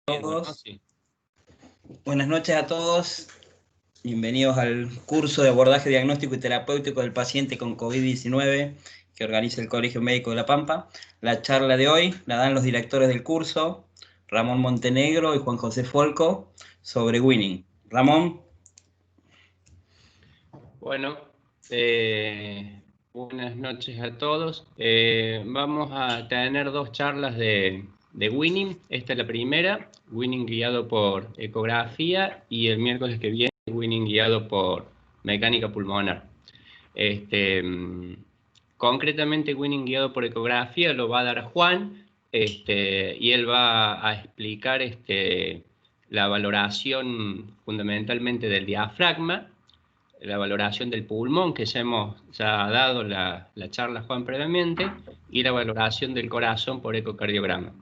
Todos. Buenas noches a todos. Bienvenidos al curso de abordaje diagnóstico y terapéutico del paciente con COVID-19 que organiza el Colegio Médico de La Pampa. La charla de hoy la dan los directores del curso, Ramón Montenegro y Juan José Folco, sobre Winning. Ramón. Bueno, buenas noches a todos. Vamos a tener dos charlas de Winning. Esta es la primera, Winning guiado por ecografía, y el miércoles que viene, Winning guiado por mecánica pulmonar. Concretamente, Winning guiado por ecografía lo va a dar Juan, y él va a explicar la valoración fundamentalmente del diafragma, la valoración del pulmón, que ya ha dado la charla Juan previamente, y la valoración del corazón por ecocardiograma.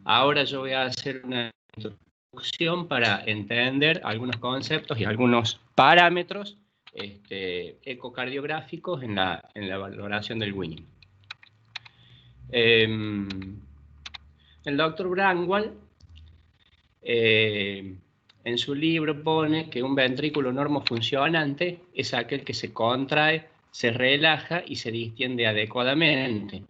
Ahora yo voy a hacer una introducción para entender algunos conceptos y algunos parámetros ecocardiográficos en la valoración del Winning. El doctor Brandwall en su libro pone que un ventrículo normofuncionante es aquel que se contrae, se relaja y se distiende adecuadamente.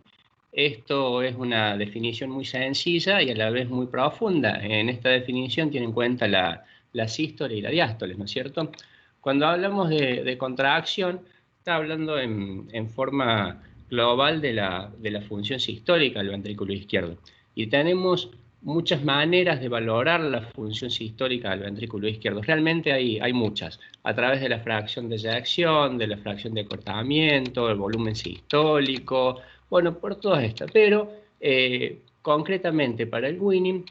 Esto es una definición muy sencilla y a la vez muy profunda. En esta definición tiene en cuenta la sístole y la diástole, ¿no es cierto? Cuando hablamos de contracción, está hablando en forma global de la función sistólica del ventrículo izquierdo. Y tenemos muchas maneras de valorar la función sistólica del ventrículo izquierdo. Realmente hay muchas, a través de la fracción de eyección, de la fracción de acortamiento, el volumen sistólico, bueno, por todas estas. Pero concretamente para el Winning,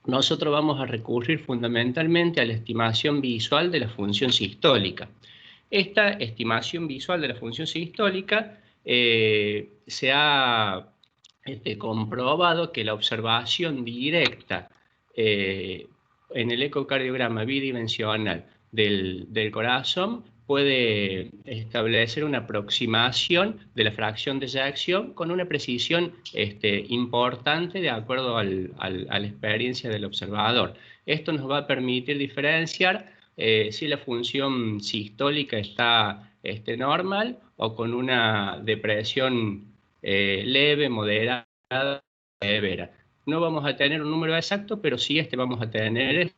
nosotros vamos a recurrir fundamentalmente a la estimación visual de la función sistólica. Esta estimación visual de la función sistólica se ha comprobado que la observación directa en el ecocardiograma bidimensional del corazón puede establecer una aproximación de la fracción de eyección con una precisión importante de acuerdo a la experiencia del observador. Esto nos va a permitir diferenciar si la función sistólica está normal o con una depresión leve, moderada, severa. No vamos a tener un número exacto, pero sí vamos a tener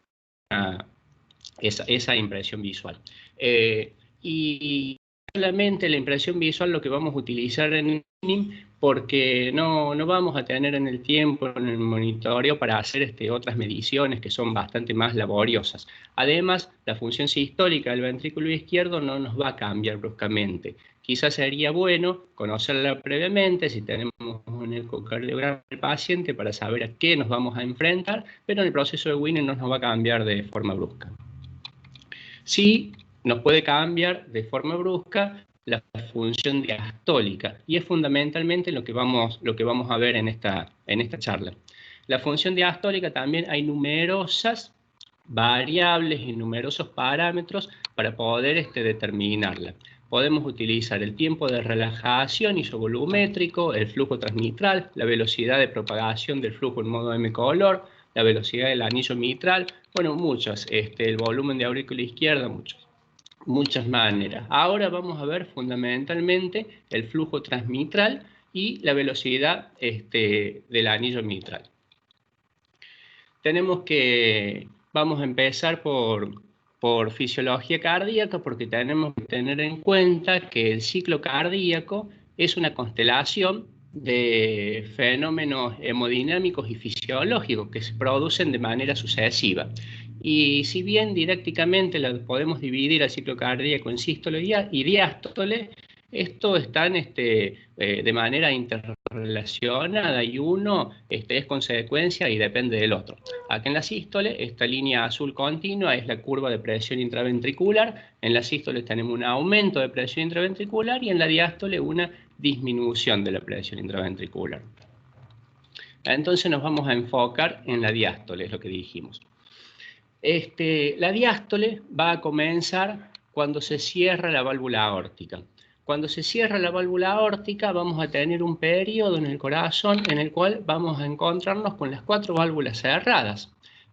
esa impresión visual. Y solamente la impresión visual lo que vamos a utilizar en el Winning, porque no vamos a tener en el tiempo, en el monitoreo, para hacer otras mediciones que son bastante más laboriosas. Además, la función sistólica del ventrículo izquierdo no nos va a cambiar bruscamente. Quizás sería bueno conocerla previamente si tenemos un ecocardiograma del paciente para saber a qué nos vamos a enfrentar, pero en el proceso de Winning no nos va a cambiar de forma brusca. Sí nos puede cambiar de forma brusca la función diastólica, y es fundamentalmente lo que vamos a ver en esta charla. La función diastólica también hay numerosas variables y numerosos parámetros para poder determinarla. Podemos utilizar el tiempo de relajación isovolumétrico, el flujo transmitral, la velocidad de propagación del flujo en modo M-color, la velocidad del anillo mitral, bueno, muchas, el volumen de aurícula izquierda, muchas maneras. Ahora vamos a ver fundamentalmente el flujo transmitral y la velocidad del anillo mitral. Vamos a empezar por fisiología cardíaca, porque tenemos que tener en cuenta que el ciclo cardíaco es una constelación de fenómenos hemodinámicos y fisiológicos que se producen de manera sucesiva. Y si bien didácticamente podemos dividir al ciclo cardíaco en sístole y diástole, esto están de manera interrelacionada, y uno es consecuencia y depende del otro. Aquí en la sístole, esta línea azul continua es la curva de presión intraventricular. En la sístole tenemos un aumento de presión intraventricular, y en la diástole una disminución de la presión intraventricular. Entonces nos vamos a enfocar en la diástole, es lo que dijimos. La diástole va a comenzar cuando se cierra la válvula aórtica. Cuando se cierra la válvula aórtica, vamos a tener un periodo en el corazón en el cual vamos a encontrarnos con las 4 válvulas cerradas.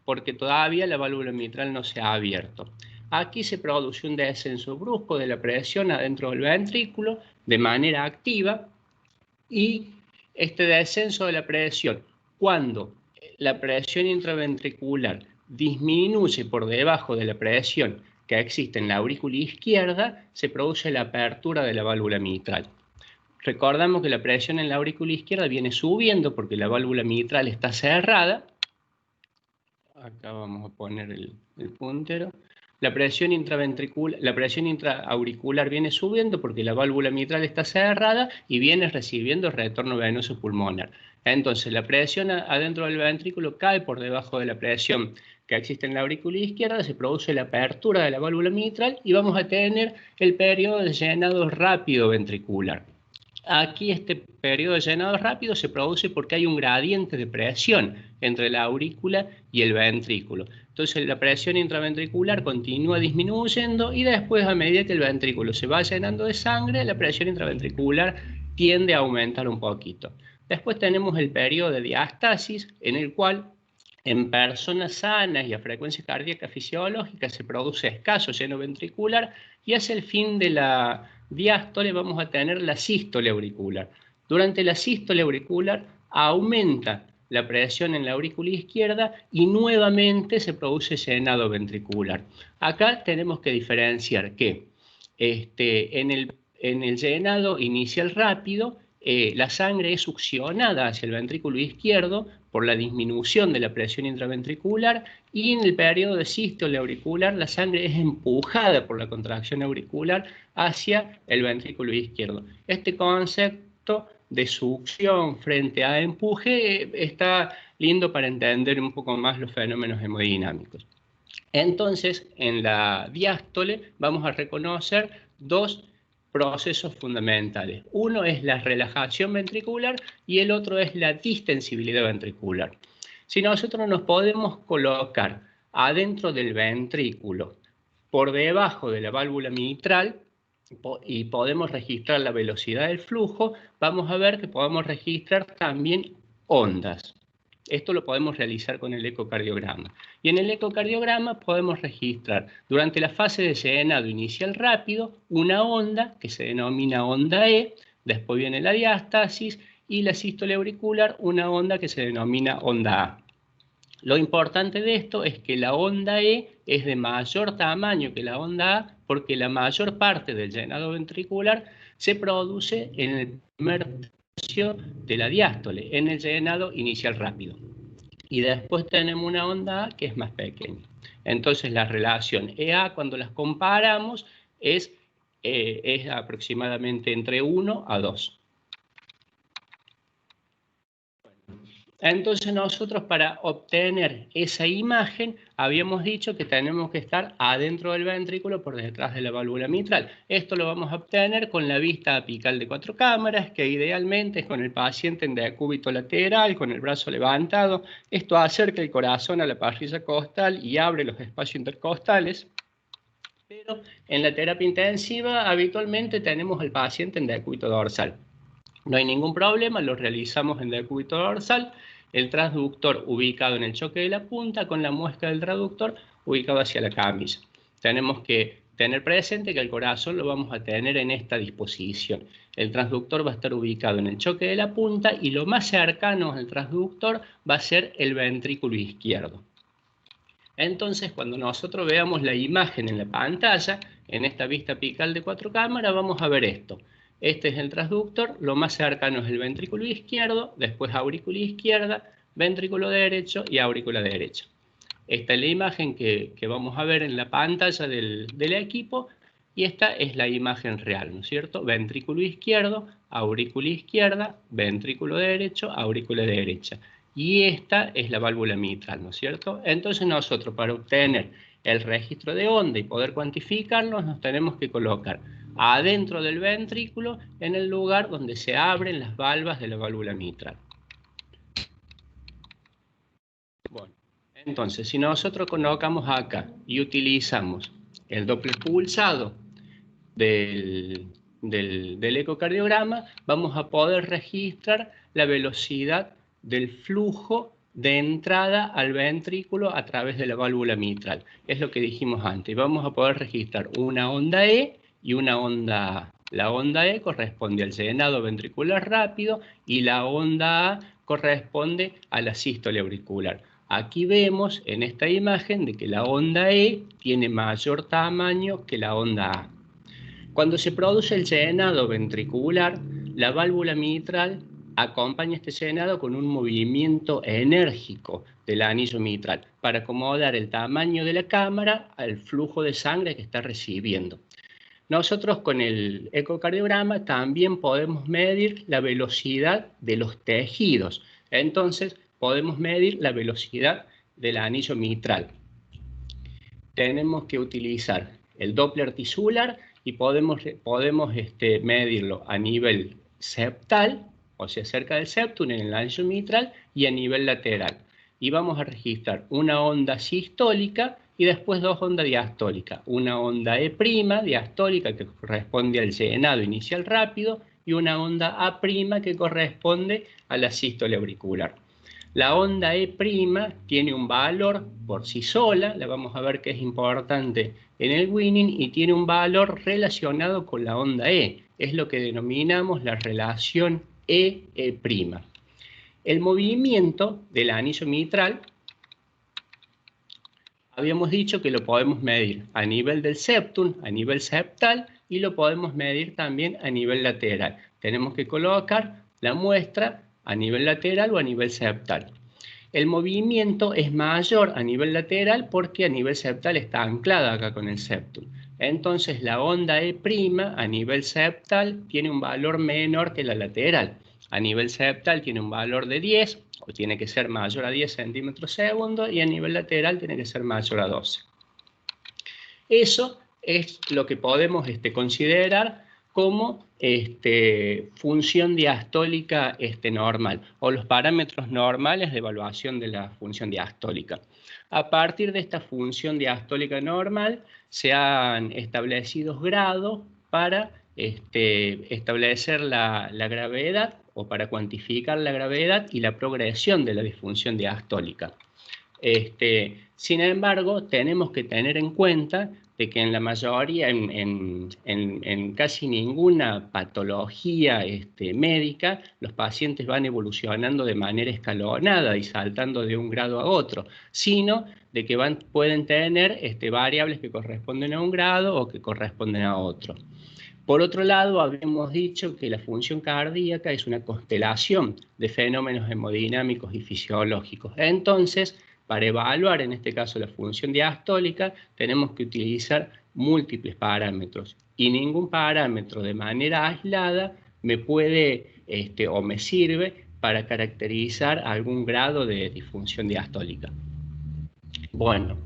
porque todavía la válvula mitral no se ha abierto. Aquí se produce un descenso brusco de la presión adentro del ventrículo de manera activa, y este descenso de la presión, cuando la presión intraventricular disminuye por debajo de la presión que existe en la aurícula izquierda, se produce la apertura de la válvula mitral. Recordamos que la presión en la aurícula izquierda viene subiendo porque la válvula mitral está cerrada. Acá vamos a poner el puntero. La presión intraauricular viene subiendo porque la válvula mitral está cerrada y viene recibiendo retorno venoso pulmonar. Entonces la presión adentro del ventrículo cae por debajo de la presión que existe en la aurícula izquierda, se produce la apertura de la válvula mitral y vamos a tener el periodo de llenado rápido ventricular. Aquí este periodo de llenado rápido se produce porque hay un gradiente de presión entre la aurícula y el ventrículo. Entonces la presión intraventricular continúa disminuyendo y después, a medida que el ventrículo se va llenando de sangre, la presión intraventricular tiende a aumentar un poquito. Después tenemos el periodo de diástasis, en el cual en personas sanas y a frecuencia cardíaca fisiológica se produce escaso lleno ventricular, y hacia el fin de la diástole vamos a tener la sístole auricular. Durante la sístole auricular aumenta la presión en la aurícula izquierda y nuevamente se produce llenado ventricular. Acá tenemos que diferenciar que en el llenado inicial rápido, la sangre es succionada hacia el ventrículo izquierdo por la disminución de la presión intraventricular, y en el periodo de sístole auricular la sangre es empujada por la contracción auricular hacia el ventrículo izquierdo. Este concepto de succión frente a empuje está lindo para entender un poco más los fenómenos hemodinámicos. Entonces, en la diástole vamos a reconocer dos procesos fundamentales. Uno es la relajación ventricular y el otro es la distensibilidad ventricular. Si nosotros nos podemos colocar adentro del ventrículo, por debajo de la válvula mitral, y podemos registrar la velocidad del flujo, vamos a ver que podemos registrar también ondas. Esto lo podemos realizar con el ecocardiograma. Y en el ecocardiograma podemos registrar durante la fase de llenado inicial rápido una onda que se denomina onda E, después viene la diástasis, y la sístole auricular, una onda que se denomina onda A. Lo importante de esto es que la onda E es de mayor tamaño que la onda A, porque la mayor parte del llenado ventricular se produce en el primer tercio de la diástole, en el llenado inicial rápido. Y después tenemos una onda A que es más pequeña. Entonces la relación EA, cuando las comparamos, es aproximadamente entre 1 a 2. Entonces nosotros, para obtener esa imagen, habíamos dicho que tenemos que estar adentro del ventrículo por detrás de la válvula mitral. Esto lo vamos a obtener con la vista apical de 4 cámaras, que idealmente es con el paciente en decúbito lateral, con el brazo levantado. Esto acerca el corazón a la parrilla costal y abre los espacios intercostales. Pero en la terapia intensiva habitualmente tenemos al paciente en decúbito dorsal. No hay ningún problema, lo realizamos en decúbito dorsal, el transductor ubicado en el choque de la punta con la muesca del traductor ubicado hacia la camisa. Tenemos que tener presente que el corazón lo vamos a tener en esta disposición. El transductor va a estar ubicado en el choque de la punta y lo más cercano al transductor va a ser el ventrículo izquierdo. Entonces, cuando nosotros veamos la imagen en la pantalla, en esta vista apical de 4 cámaras, vamos a ver esto. Este es el transductor, lo más cercano es el ventrículo izquierdo, después aurícula izquierda, ventrículo derecho y aurícula derecha. Esta es la imagen que vamos a ver en la pantalla del equipo, y esta es la imagen real, ¿no es cierto? Ventrículo izquierdo, aurícula izquierda, ventrículo derecho, aurícula derecha. Y esta es la válvula mitral, ¿no es cierto? Entonces nosotros, para obtener el registro de onda y poder cuantificarlos, nos tenemos que colocar adentro del ventrículo, en el lugar donde se abren las valvas de la válvula mitral. Bueno, entonces, si nosotros colocamos acá y utilizamos el Doppler pulsado del ecocardiograma, vamos a poder registrar la velocidad del flujo de entrada al ventrículo a través de la válvula mitral. Es lo que dijimos antes. Vamos a poder registrar una onda E y una onda A. La onda E corresponde al llenado ventricular rápido y la onda A corresponde a la sístole auricular. Aquí vemos en esta imagen de que la onda E tiene mayor tamaño que la onda A. Cuando se produce el llenado ventricular, la válvula mitral acompaña este llenado con un movimiento enérgico del anillo mitral para acomodar el tamaño de la cámara al flujo de sangre que está recibiendo. Nosotros con el ecocardiograma también podemos medir la velocidad de los tejidos. Entonces podemos medir la velocidad del anillo mitral. Tenemos que utilizar el Doppler tisular y podemos medirlo a nivel septal, o sea, cerca del septum, en el anillo mitral, y a nivel lateral. Y vamos a registrar una onda sistólica y después dos ondas diastólicas. Una onda E' diastólica que corresponde al llenado inicial rápido y una onda A' que corresponde a la sístole auricular. La onda E' tiene un valor por sí sola, la vamos a ver que es importante en el Winning, y tiene un valor relacionado con la onda E. Es lo que denominamos la relación E'. El movimiento del anillo mitral, habíamos dicho que lo podemos medir a nivel del septum, a nivel septal, y lo podemos medir también a nivel lateral. Tenemos que colocar la muestra a nivel lateral o a nivel septal. El movimiento es mayor a nivel lateral porque a nivel septal está anclada acá con el septum. Entonces la onda E' a nivel septal tiene un valor menor que la lateral. A nivel septal tiene un valor de 10, o tiene que ser mayor a 10 centímetros segundo, y a nivel lateral tiene que ser mayor a 12. Eso es lo que podemos considerar como función diastólica normal, o los parámetros normales de evaluación de la función diastólica. A partir de esta función diastólica normal se han establecido grados para establecer la gravedad, o para cuantificar la gravedad y la progresión de la disfunción diastólica. Sin embargo, tenemos que tener en cuenta de que en la mayoría, en casi ninguna patología médica, los pacientes van evolucionando de manera escalonada y saltando de un grado a otro, sino de que pueden tener variables que corresponden a un grado o que corresponden a otro. Por otro lado, habíamos dicho que la función cardíaca es una constelación de fenómenos hemodinámicos y fisiológicos. Entonces, para evaluar en este caso la función diastólica, tenemos que utilizar múltiples parámetros, y ningún parámetro de manera aislada me puede o me sirve para caracterizar algún grado de disfunción diastólica. Bueno,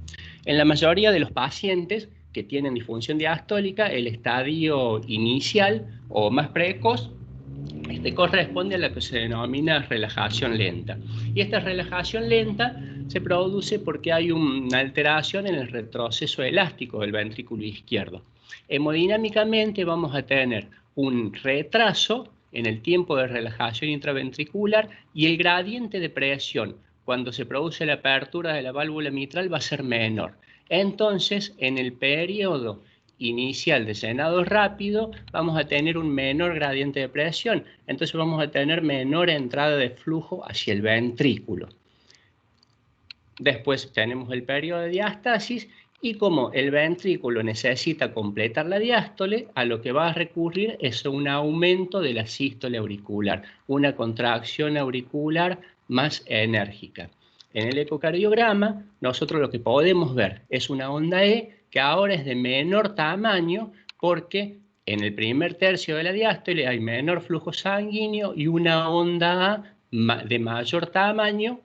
en la mayoría de los pacientes que tienen disfunción diastólica, el estadio inicial o más precoz corresponde a lo que se denomina relajación lenta. Y esta relajación lenta se produce porque hay una alteración en el retroceso elástico del ventrículo izquierdo. Hemodinámicamente vamos a tener un retraso en el tiempo de relajación intraventricular, y el gradiente de presión cuando se produce la apertura de la válvula mitral va a ser menor. Entonces, en el periodo inicial de llenado rápido vamos a tener un menor gradiente de presión, entonces vamos a tener menor entrada de flujo hacia el ventrículo. Después tenemos el periodo de diástasis, y como el ventrículo necesita completar la diástole, a lo que va a recurrir es un aumento de la sístole auricular, una contracción auricular más enérgica. En el ecocardiograma, nosotros lo que podemos ver es una onda E que ahora es de menor tamaño porque en el primer tercio de la diástole hay menor flujo sanguíneo, y una onda A de mayor tamaño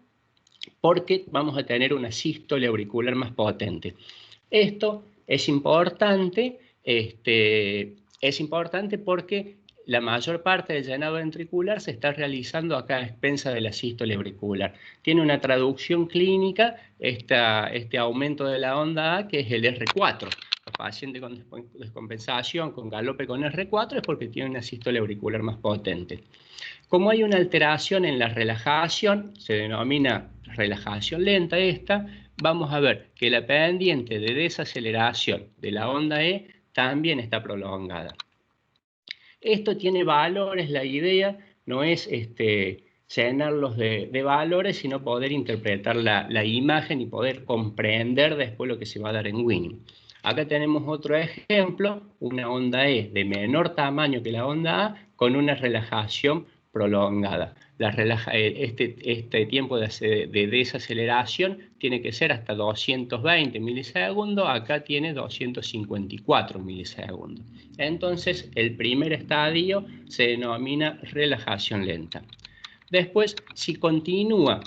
porque vamos a tener una sístole auricular más potente. Esto es importante, porque la mayor parte del llenado ventricular se está realizando acá a expensas de la sístole auricular. Tiene una traducción clínica este aumento de la onda A, que es el R4. Los pacientes con descompensación, con galope con R4, es porque tienen una sístole auricular más potente. Como hay una alteración en la relajación, se denomina relajación lenta esta, vamos a ver que la pendiente de desaceleración de la onda E también está prolongada. Esto tiene valores, la idea no es llenarlos de valores, sino poder interpretar la imagen y poder comprender después lo que se va a dar en Winning. Acá tenemos otro ejemplo, una onda E de menor tamaño que la onda A con una relajación prolongada. Este tiempo de desaceleración tiene que ser hasta 220 milisegundos, acá tiene 254 milisegundos. Entonces, el primer estadio se denomina relajación lenta. Después, si continúa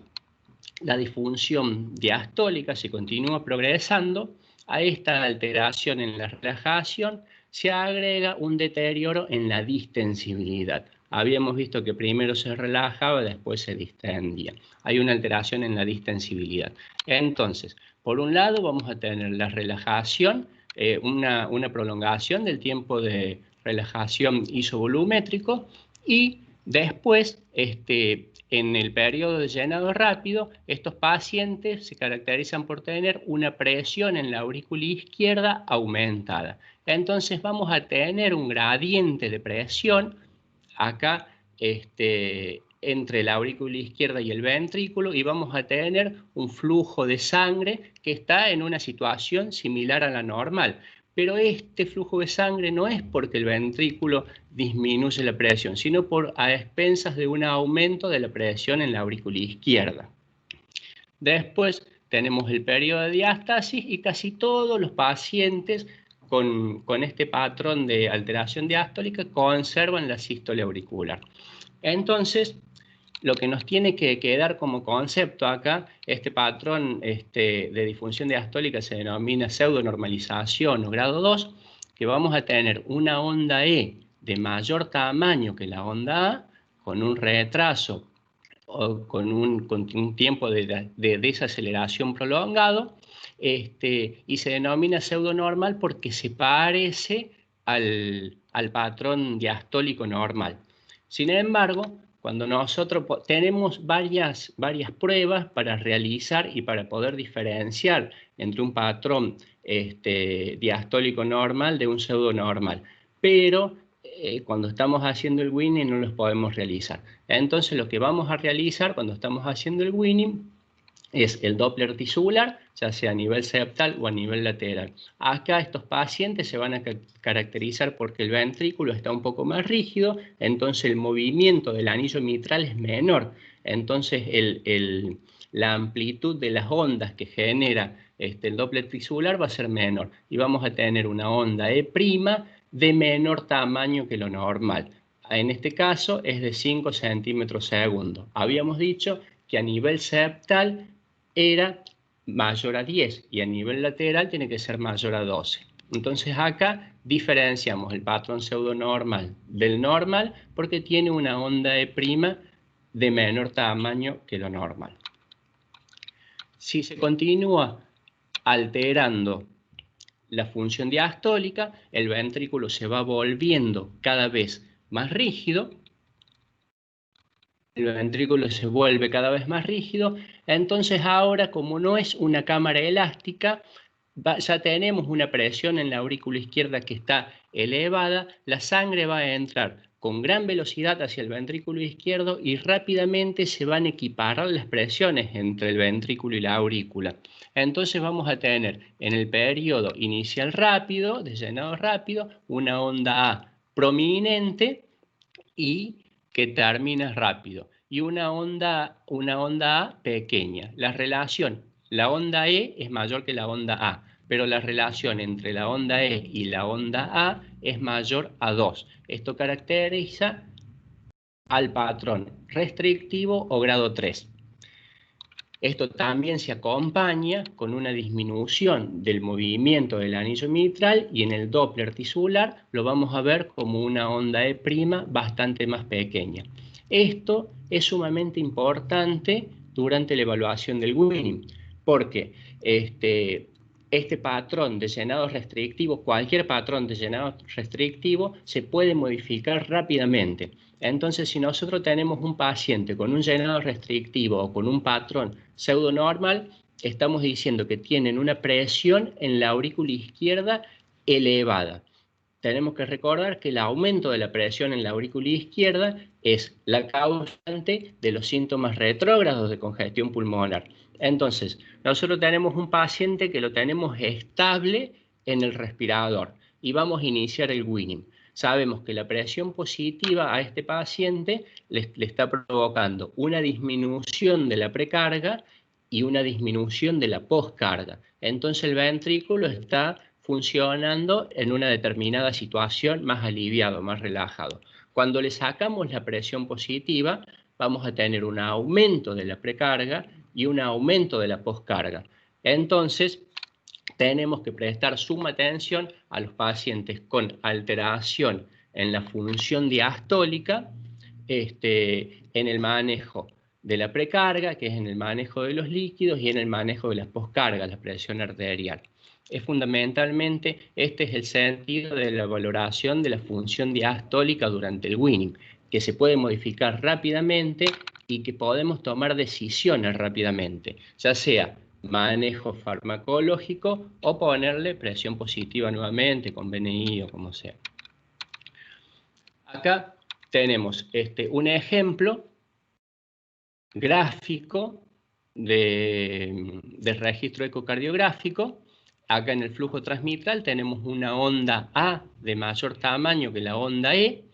la disfunción diastólica, si continúa progresando, a esta alteración en la relajación se agrega un deterioro en la distensibilidad. Habíamos visto que primero se relajaba, después se distendía. Hay una alteración en la distensibilidad. Entonces, por un lado vamos a tener la relajación, una prolongación del tiempo de relajación isovolumétrico y después, en el periodo de llenado rápido, estos pacientes se caracterizan por tener una presión en la aurícula izquierda aumentada. Entonces vamos a tener un gradiente de presión acá entre la aurícula izquierda y el ventrículo y vamos a tener un flujo de sangre que está en una situación similar a la normal. Pero este flujo de sangre no es porque el ventrículo disminuye la presión, sino a expensas de un aumento de la presión en la aurícula izquierda. Después tenemos el periodo de diástasis y casi todos los pacientes con este patrón de alteración diastólica conservan la sístole auricular. Entonces, lo que nos tiene que quedar como concepto acá, este patrón de disfunción diastólica se denomina pseudonormalización o grado 2, que vamos a tener una onda E de mayor tamaño que la onda A, con un retraso o con un tiempo de desaceleración prolongado, y se denomina pseudonormal porque se parece al patrón diastólico normal. Sin embargo, cuando nosotros tenemos varias pruebas para realizar y para poder diferenciar entre un patrón diastólico normal de un pseudonormal, pero cuando estamos haciendo el Winning no los podemos realizar. Entonces lo que vamos a realizar cuando estamos haciendo el Winning es el Doppler tisular, ya sea a nivel septal o a nivel lateral. Acá estos pacientes se van a caracterizar porque el ventrículo está un poco más rígido, entonces el movimiento del anillo mitral es menor. Entonces la amplitud de las ondas que genera el Doppler tisular va a ser menor. Y vamos a tener una onda E' de menor tamaño que lo normal. En este caso es de 5 centímetros segundo. Habíamos dicho que a nivel septal era mayor a 10 y a nivel lateral tiene que ser mayor a 12. Entonces acá diferenciamos el patrón pseudonormal del normal porque tiene una onda E' de menor tamaño que lo normal. Si se continúa alterando la función diastólica, el ventrículo se va volviendo cada vez más rígido. El ventrículo se vuelve cada vez más rígido, entonces ahora, como no es una cámara elástica, ya tenemos una presión en la aurícula izquierda que está elevada, la sangre va a entrar con gran velocidad hacia el ventrículo izquierdo y rápidamente se van a equiparar las presiones entre el ventrículo y la aurícula. Entonces vamos a tener en el periodo inicial rápido, de llenado rápido, una onda A prominente y que termina rápido, y una onda A pequeña. La onda E es mayor que la onda A, pero la relación entre la onda E y la onda A es mayor a 2. Esto caracteriza al patrón restrictivo o grado 3. Esto también se acompaña con una disminución del movimiento del anillo mitral y en el Doppler tisular lo vamos a ver como una onda E' bastante más pequeña. Esto es sumamente importante durante la evaluación del Winning, porque este patrón de llenado restrictivo, cualquier patrón de llenado restrictivo, se puede modificar rápidamente. Entonces, si nosotros tenemos un paciente con un llenado restrictivo o con un patrón pseudonormal, estamos diciendo que tienen una presión en la aurícula izquierda elevada. Tenemos que recordar que el aumento de la presión en la aurícula izquierda es la causante de los síntomas retrógrados de congestión pulmonar. Entonces, nosotros tenemos un paciente que lo tenemos estable en el respirador y vamos a iniciar el weaning. Sabemos que la presión positiva a este paciente le está provocando una disminución de la precarga y una disminución de la poscarga. Entonces el ventrículo está funcionando en una determinada situación más aliviado, más relajado. Cuando le sacamos la presión positiva, vamos a tener un aumento de la precarga y un aumento de la poscarga. Entonces, tenemos que prestar suma atención a los pacientes con alteración en la función diastólica, en el manejo de la precarga, que es en el manejo de los líquidos, y en el manejo de las poscargas, la presión arterial. Es fundamentalmente, este es el sentido de la valoración de la función diastólica durante el weaning, que se puede modificar rápidamente y que podemos tomar decisiones rápidamente, ya sea manejo farmacológico o ponerle presión positiva nuevamente con BNI o como sea. Acá tenemos un ejemplo gráfico de registro ecocardiográfico. Acá en el flujo transmitral tenemos una onda A de mayor tamaño que la onda E,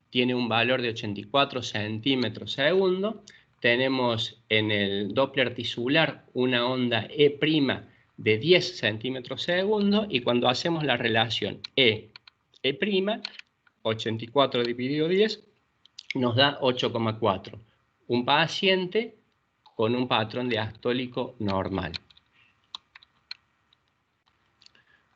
tiene un valor de 84 centímetros segundo. Tenemos en el Doppler tisular una onda E' de 10 centímetros segundo, y cuando hacemos la relación E', 84 dividido 10, nos da 8,4. Un paciente con un patrón diastólico normal.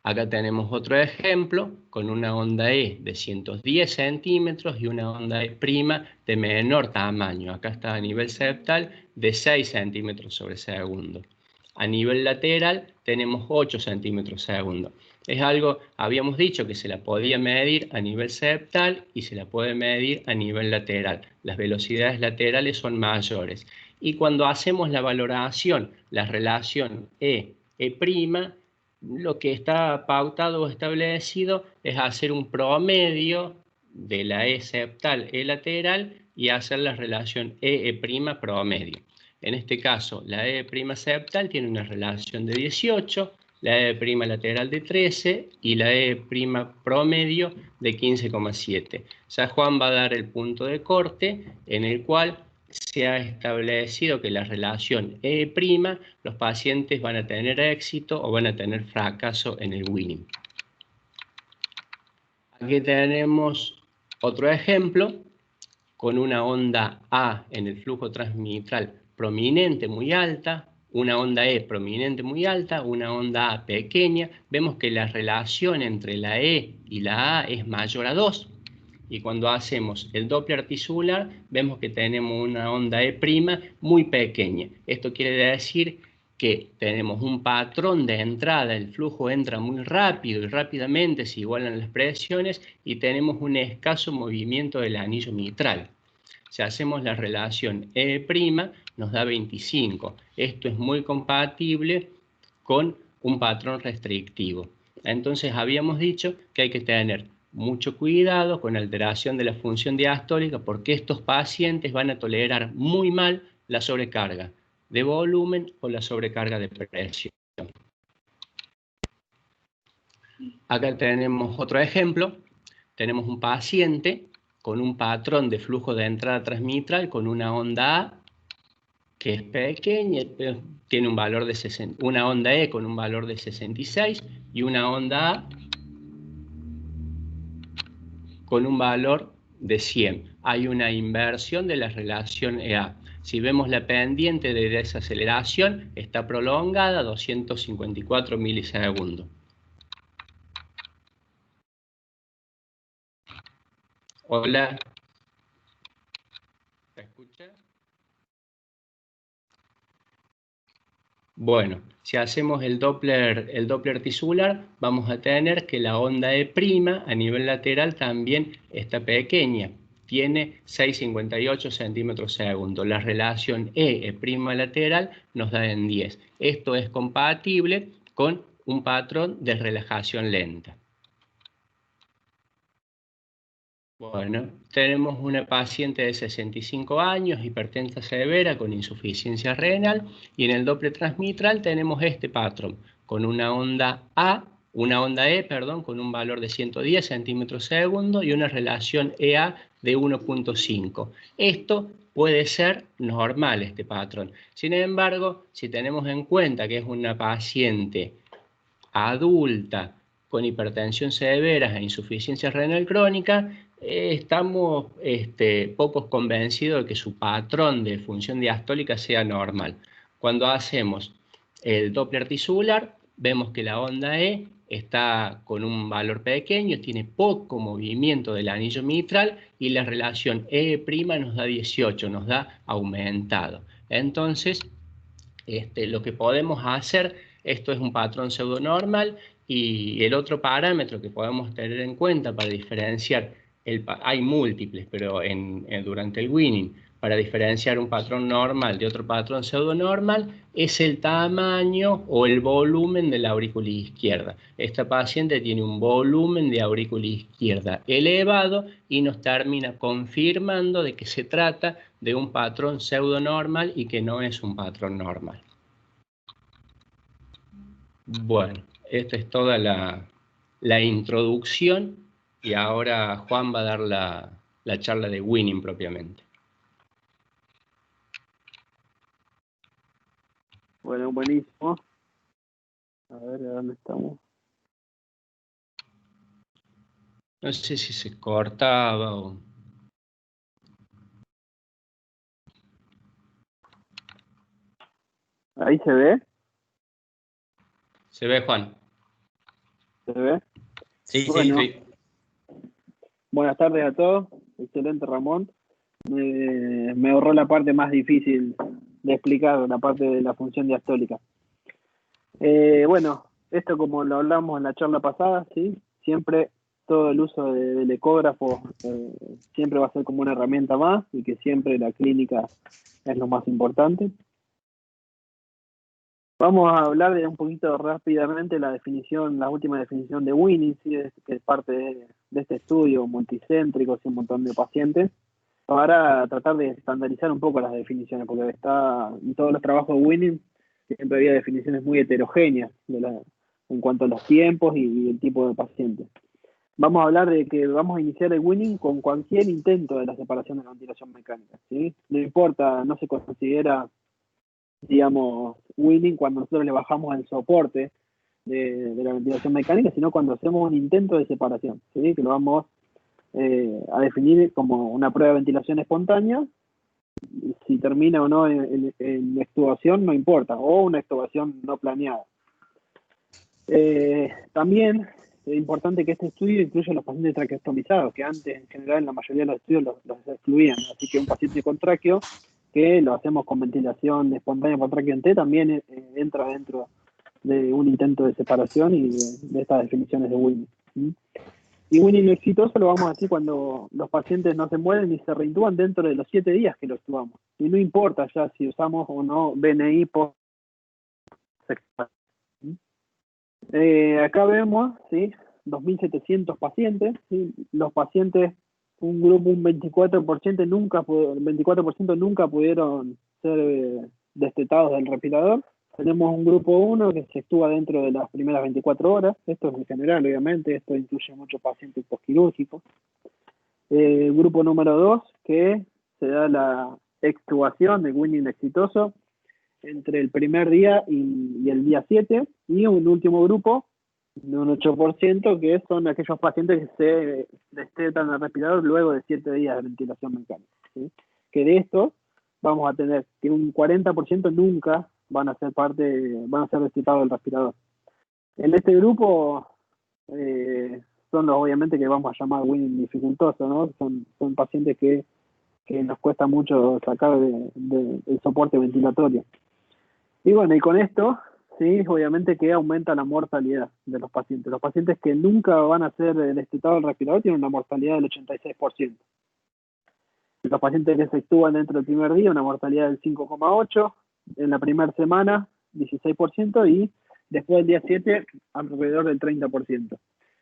Acá tenemos otro ejemplo con una onda E de 110 centímetros y una onda E' de menor tamaño. Acá está a nivel septal de 6 centímetros sobre segundo. A nivel lateral tenemos 8 centímetros segundo. Es algo, habíamos dicho que se la podía medir a nivel septal y se la puede medir a nivel lateral. Las velocidades laterales son mayores. Y cuando hacemos la valoración, la relación E', lo que está pautado o establecido es hacer un promedio de la E septal, E lateral, y hacer la relación E' promedio. En este caso, la E' septal tiene una relación de 18, la E' lateral de 13 y la E' promedio de 15,7. Ya Juan va a dar el punto de corte en el cual se ha establecido que la relación E', los pacientes van a tener éxito o van a tener fracaso en el weaning. Aquí tenemos otro ejemplo con una onda A en el flujo transmitral prominente muy alta, una onda E prominente muy alta, una onda A pequeña. Vemos que la relación entre la E y la A es mayor a 2. Y cuando hacemos el Doppler tisular, vemos que tenemos una onda E' muy pequeña. Esto quiere decir que tenemos un patrón de entrada, el flujo entra muy rápido y rápidamente se igualan las presiones y tenemos un escaso movimiento del anillo mitral. Si hacemos la relación E', nos da 25. Esto es muy compatible con un patrón restrictivo. Entonces habíamos dicho que hay que tener mucho cuidado con alteración de la función diastólica porque estos pacientes van a tolerar muy mal la sobrecarga de volumen o la sobrecarga de presión. Acá tenemos otro ejemplo. Tenemos un paciente con un patrón de flujo de entrada transmitral con una onda A que es pequeña, tiene un valor de 60, una onda E con un valor de 66 y una onda A con un valor de 100. Hay una inversión de la relación EA. Si vemos la pendiente de desaceleración, está prolongada a 254 milisegundos. Hola. ¿Se escucha? Bueno, si hacemos el Doppler tisular, vamos a tener que la onda E' a nivel lateral también está pequeña, tiene 6,58 centímetros segundo. La relación E' lateral nos da en 10. Esto es compatible con un patrón de relajación lenta. Bueno, tenemos una paciente de 65 años, hipertensa severa, con insuficiencia renal, y en el Doppler transmitral tenemos este patrón, con una onda E, con un valor de 110 centímetros segundo y una relación EA de 1,5. Esto puede ser normal, este patrón. Sin embargo, si tenemos en cuenta que es una paciente adulta con hipertensión severa e insuficiencia renal crónica, estamos pocos convencidos de que su patrón de función diastólica sea normal. Cuando hacemos el Doppler tisular, vemos que la onda E está con un valor pequeño, tiene poco movimiento del anillo mitral y la relación E' nos da 18, nos da aumentado. Entonces, lo que podemos hacer, esto es un patrón pseudonormal, y el otro parámetro que podemos tener en cuenta para diferenciar, hay múltiples, pero durante el Winning, para diferenciar un patrón normal de otro patrón pseudonormal, es el tamaño o el volumen de la aurícula izquierda. Esta paciente tiene un volumen de aurícula izquierda elevado y nos termina confirmando de que se trata de un patrón pseudonormal y que no es un patrón normal. Bueno, esta es toda la introducción, y ahora Juan va a dar la charla de Winning propiamente. Bueno, buenísimo. A ver, ¿a dónde estamos? No sé si se cortaba o... ¿Ahí se ve? ¿Se ve, Juan? ¿Se ve? Sí, Bueno, sí. buenas tardes a todos. Excelente, Ramón. Me ahorró la parte más difícil de explicar, la parte de la función diastólica. Bueno, esto como lo hablamos en la charla pasada, ¿sí? Siempre todo el uso del ecógrafo siempre va a ser como una herramienta más, y que siempre la clínica es lo más importante. Vamos a hablar de un poquito rápidamente la última definición de Winning, ¿sí? Que es parte de este estudio multicéntrico, ¿sí? Un montón de pacientes, para tratar de estandarizar un poco las definiciones, porque en todos los trabajos de Winning siempre había definiciones muy heterogéneas en cuanto a los tiempos y el tipo de paciente. Vamos a hablar de que vamos a iniciar el Winning con cualquier intento de la separación de la ventilación mecánica, ¿sí? No importa, no se considera, digamos, Winning cuando nosotros le bajamos el soporte de la ventilación mecánica, sino cuando hacemos un intento de separación, ¿sí? Que lo vamos a definir como una prueba de ventilación espontánea. Si termina o no en extubación no importa, o una extubación no planeada. También es importante que este estudio incluya a los pacientes traqueostomizados, que antes en general en la mayoría de los estudios los excluían. Así que un paciente con tráqueo, que lo hacemos con ventilación espontánea por tráqueo en T, también entra dentro de un intento de separación y de estas definiciones de Winning. Y Winning exitoso lo vamos a decir cuando los pacientes no se mueren ni se reintúan dentro de los 7 días que lo extubamos. Y no importa ya si usamos o no BNI post. Acá vemos, ¿sí? 2.700 pacientes, ¿sí? Los pacientes, un 24% nunca pudieron ser destetados del respirador. Tenemos un grupo 1 que se extuba dentro de las primeras 24 horas. Esto es en general, obviamente. Esto incluye muchos pacientes postquirúrgicos. Grupo número 2, que se da la extubación de Winning exitoso entre el primer día y el día 7. Y un último grupo de un 8%, que son aquellos pacientes que se destetan al respirador luego de 7 días de ventilación mecánica, ¿sí? Que de estos vamos a tener que un 40% nunca van a ser destetados del respirador. En este grupo son los, obviamente, que vamos a llamar Winning dificultoso, ¿no? Son pacientes que nos cuesta mucho sacar del soporte ventilatorio. Y bueno, y con esto, sí, obviamente que aumenta la mortalidad de los pacientes. Los pacientes que nunca van a ser destetados del respirador tienen una mortalidad del 86%. Los pacientes que se extuban dentro del primer día, una mortalidad del 5,8%, en la primera semana, 16%, y después del día 7, alrededor del 30%.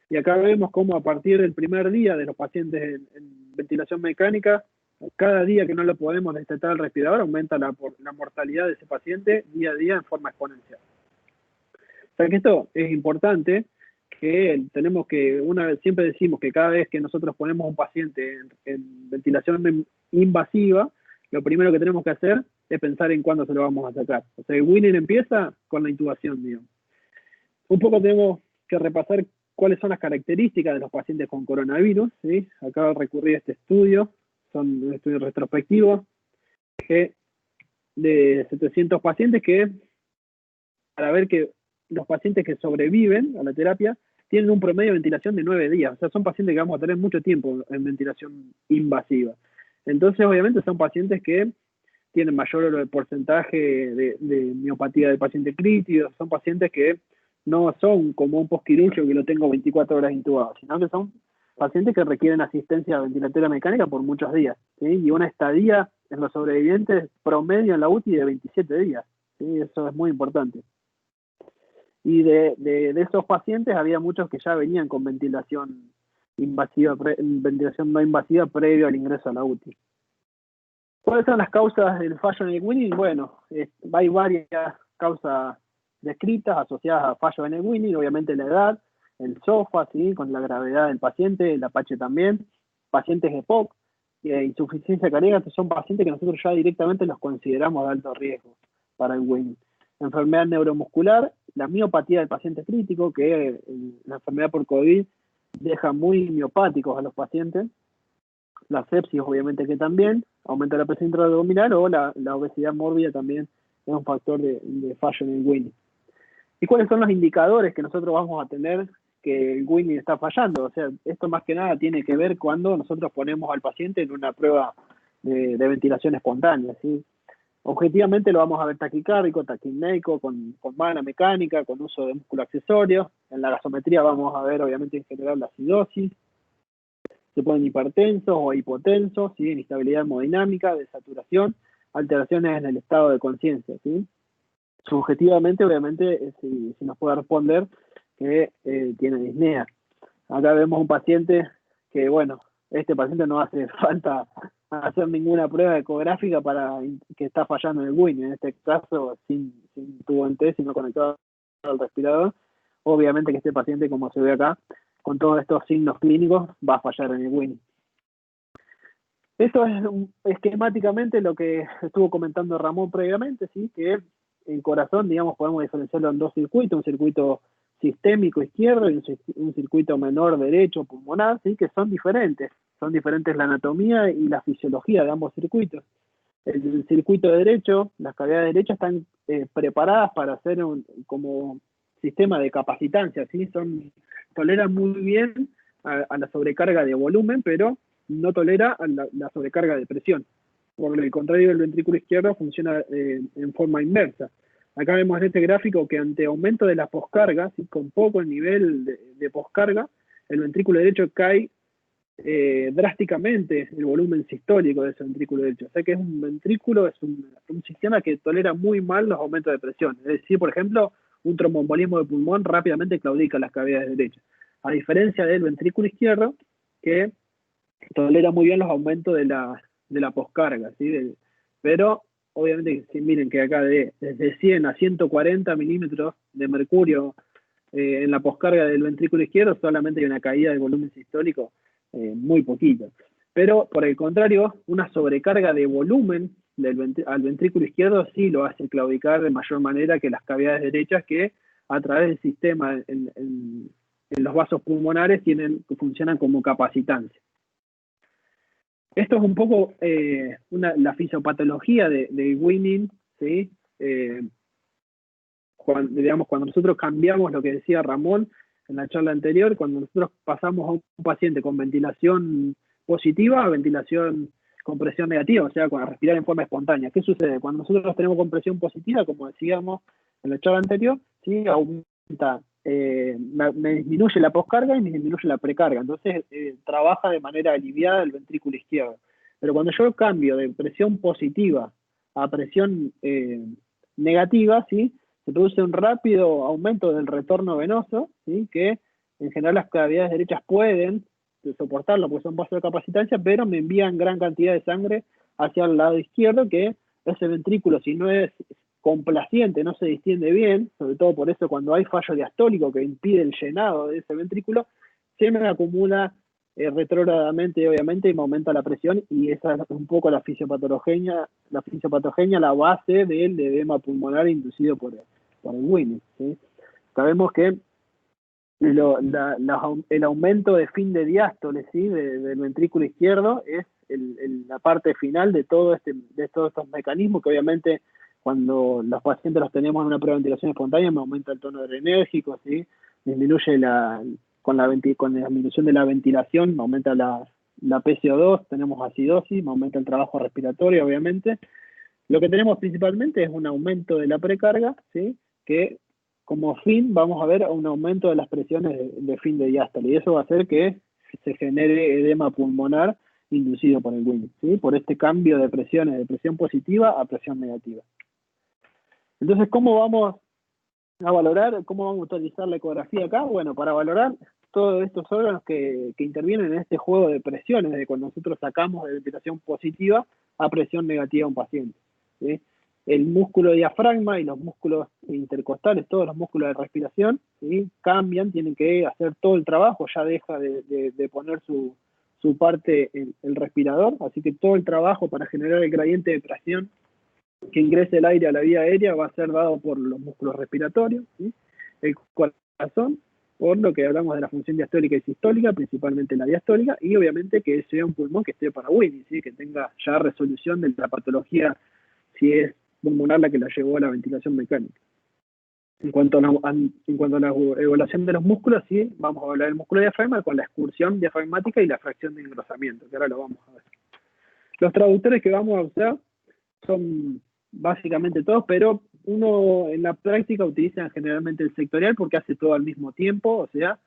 Y acá vemos cómo a partir del primer día de los pacientes en ventilación mecánica, cada día que no lo podemos destetar el respirador, aumenta la mortalidad de ese paciente día a día en forma exponencial. O sea que esto es importante, que tenemos que, siempre decimos que cada vez que nosotros ponemos un paciente en ventilación invasiva, lo primero que tenemos que hacer es pensar en cuándo se lo vamos a sacar. O sea, el winning empieza con la intubación, digamos. Un poco tenemos que repasar cuáles son las características de los pacientes con coronavirus, ¿sí? Acá recurrí a este estudio, son un estudio retrospectivo, que de 700 pacientes, que para ver que los pacientes que sobreviven a la terapia tienen un promedio de ventilación de 9 días. O sea, son pacientes que vamos a tener mucho tiempo en ventilación invasiva. Entonces, obviamente, son pacientes que tienen mayor porcentaje de miopatía del paciente crítico, son pacientes que no son como un postquirúrgico que lo tengo 24 horas intubado, sino que son pacientes que requieren asistencia ventilatoria mecánica por muchos días, ¿sí? Y una estadía en los sobrevivientes promedio en la UTI de 27 días, ¿sí? Eso es muy importante. Y de esos pacientes había muchos que ya venían con ventilación invasiva, ventilación no invasiva previo al ingreso a la UTI. ¿Cuáles son las causas del fallo en el winning? Bueno, hay varias causas descritas asociadas a fallo en el winning, obviamente la edad, el SOFA, ¿sí? Con la gravedad del paciente, el Apache también, pacientes EPOC, insuficiencia cardíaca, son pacientes que nosotros ya directamente los consideramos de alto riesgo para el winning. Enfermedad neuromuscular, la miopatía del paciente crítico, que la enfermedad por COVID deja muy miopáticos a los pacientes. La sepsis, obviamente que también, aumenta la presión intraabdominal, o la obesidad mórbida también es un factor de fallo en el winning. ¿Y cuáles son los indicadores que nosotros vamos a tener que el winning está fallando? O sea, esto más que nada tiene que ver cuando nosotros ponemos al paciente en una prueba de ventilación espontánea, ¿sí? Objetivamente lo vamos a ver taquicárdico, taquipneico, con mana mecánica, con uso de músculo accesorio. En la gasometría vamos a ver, obviamente, en general la acidosis. Se ponen hipertensos o hipotensos, ¿sí? Inestabilidad hemodinámica, desaturación, alteraciones en el estado de conciencia, ¿sí? Subjetivamente, obviamente, si nos puede responder que tiene disnea. Acá vemos un paciente que, bueno, este paciente no hace falta hacer ninguna prueba ecográfica para que está fallando en el winning, en este caso sin tubo en T, sino conectado al respirador. Obviamente que este paciente, como se ve acá, con todos estos signos clínicos, va a fallar en el winning. Esto es esquemáticamente lo que estuvo comentando Ramón previamente, ¿sí? Que el corazón, digamos, podemos diferenciarlo en dos circuitos, un circuito sistémico izquierdo y un circuito menor derecho pulmonar, ¿sí? Que son diferentes la anatomía y la fisiología de ambos circuitos. El circuito derecho, las cavidades derechas están preparadas para hacer como sistema de capacitancia, ¿sí? Toleran muy bien a la sobrecarga de volumen, pero no tolera la sobrecarga de presión. Por el contrario, el ventrículo izquierdo funciona en forma inversa. Acá vemos en este gráfico que ante aumento de la poscarga, ¿sí? Con poco nivel de poscarga, el ventrículo derecho cae drásticamente el volumen sistólico de ese ventrículo derecho. O sea que es un ventrículo, es un sistema que tolera muy mal los aumentos de presión. Es decir, por ejemplo, un tromboembolismo de pulmón rápidamente claudica las cavidades derechas. A diferencia del ventrículo izquierdo, que tolera muy bien los aumentos de la poscarga, ¿sí? Pero obviamente, si miren que acá desde 100 a 140 milímetros de mercurio en la poscarga del ventrículo izquierdo, solamente hay una caída del volumen sistólico muy poquito. Pero por el contrario, una sobrecarga de volumen al ventrículo izquierdo sí lo hace claudicar de mayor manera que las cavidades derechas, que a través del sistema en los vasos pulmonares funcionan como capacitancia. Esto es un poco la fisiopatología de winning, ¿sí? Cuando nosotros cambiamos lo que decía Ramón en la charla anterior, cuando nosotros pasamos a un paciente con ventilación positiva a ventilación con presión negativa, o sea, con respirar en forma espontánea. ¿Qué sucede? Cuando nosotros tenemos compresión positiva, como decíamos en la charla anterior, ¿sí? Aumenta, me disminuye la poscarga y me disminuye la precarga. Entonces, trabaja de manera aliviada el ventrículo izquierdo. Pero cuando yo cambio de presión positiva a presión negativa, ¿sí? Se produce un rápido aumento del retorno venoso, ¿sí? Que en general las cavidades derechas pueden soportarlo porque son vasos de capacitancia, pero me envían gran cantidad de sangre hacia el lado izquierdo, que ese ventrículo, si no es complaciente, no se distiende bien, sobre todo por eso cuando hay fallo diastólico que impide el llenado de ese ventrículo, se me acumula retrógradamente, obviamente, y me aumenta la presión, y esa es un poco la fisiopatogenia, la base del edema pulmonar inducido por el Winnie, ¿sí? Sabemos que el aumento de fin de diástole, ¿sí? Del ventrículo izquierdo es la parte final de todos estos mecanismos, que obviamente cuando los pacientes los tenemos en una preventilación espontánea me aumenta el tono adrenérgico, ¿sí? Disminuye con la disminución de la ventilación, me aumenta la PCO2, tenemos acidosis, me aumenta el trabajo respiratorio, obviamente. Lo que tenemos principalmente es un aumento de la precarga, ¿sí? Que como fin vamos a ver un aumento de las presiones de fin de diástole, y eso va a hacer que se genere edema pulmonar inducido por el Winnie, ¿sí? Por este cambio de presiones, de presión positiva a presión negativa. Entonces, ¿cómo vamos a valorar, cómo vamos a utilizar la ecografía acá? Bueno, para valorar todos estos órganos que intervienen en este juego de presiones, de cuando nosotros sacamos de ventilación positiva a presión negativa a un paciente, ¿sí? El músculo diafragma y los músculos intercostales, todos los músculos de respiración, ¿sí? Cambian, tienen que hacer todo el trabajo, ya deja de poner su parte el respirador, así que todo el trabajo para generar el gradiente de presión que ingrese el aire a la vía aérea va a ser dado por los músculos respiratorios, ¿sí? El corazón, por lo que hablamos de la función diastólica y sistólica, principalmente la diastólica, y obviamente que sea un pulmón que esté para Winnie, ¿sí? Que tenga ya resolución de la patología, si es pulmonar la que la llevó a la ventilación mecánica. En cuanto a la evaluación de los músculos, sí, vamos a evaluar el músculo diafragma con la excursión diafragmática y la fracción de engrosamiento, que ahora lo vamos a ver. Los traductores que vamos a usar son básicamente todos, pero uno en la práctica utiliza generalmente el sectorial porque hace todo al mismo tiempo, o sea,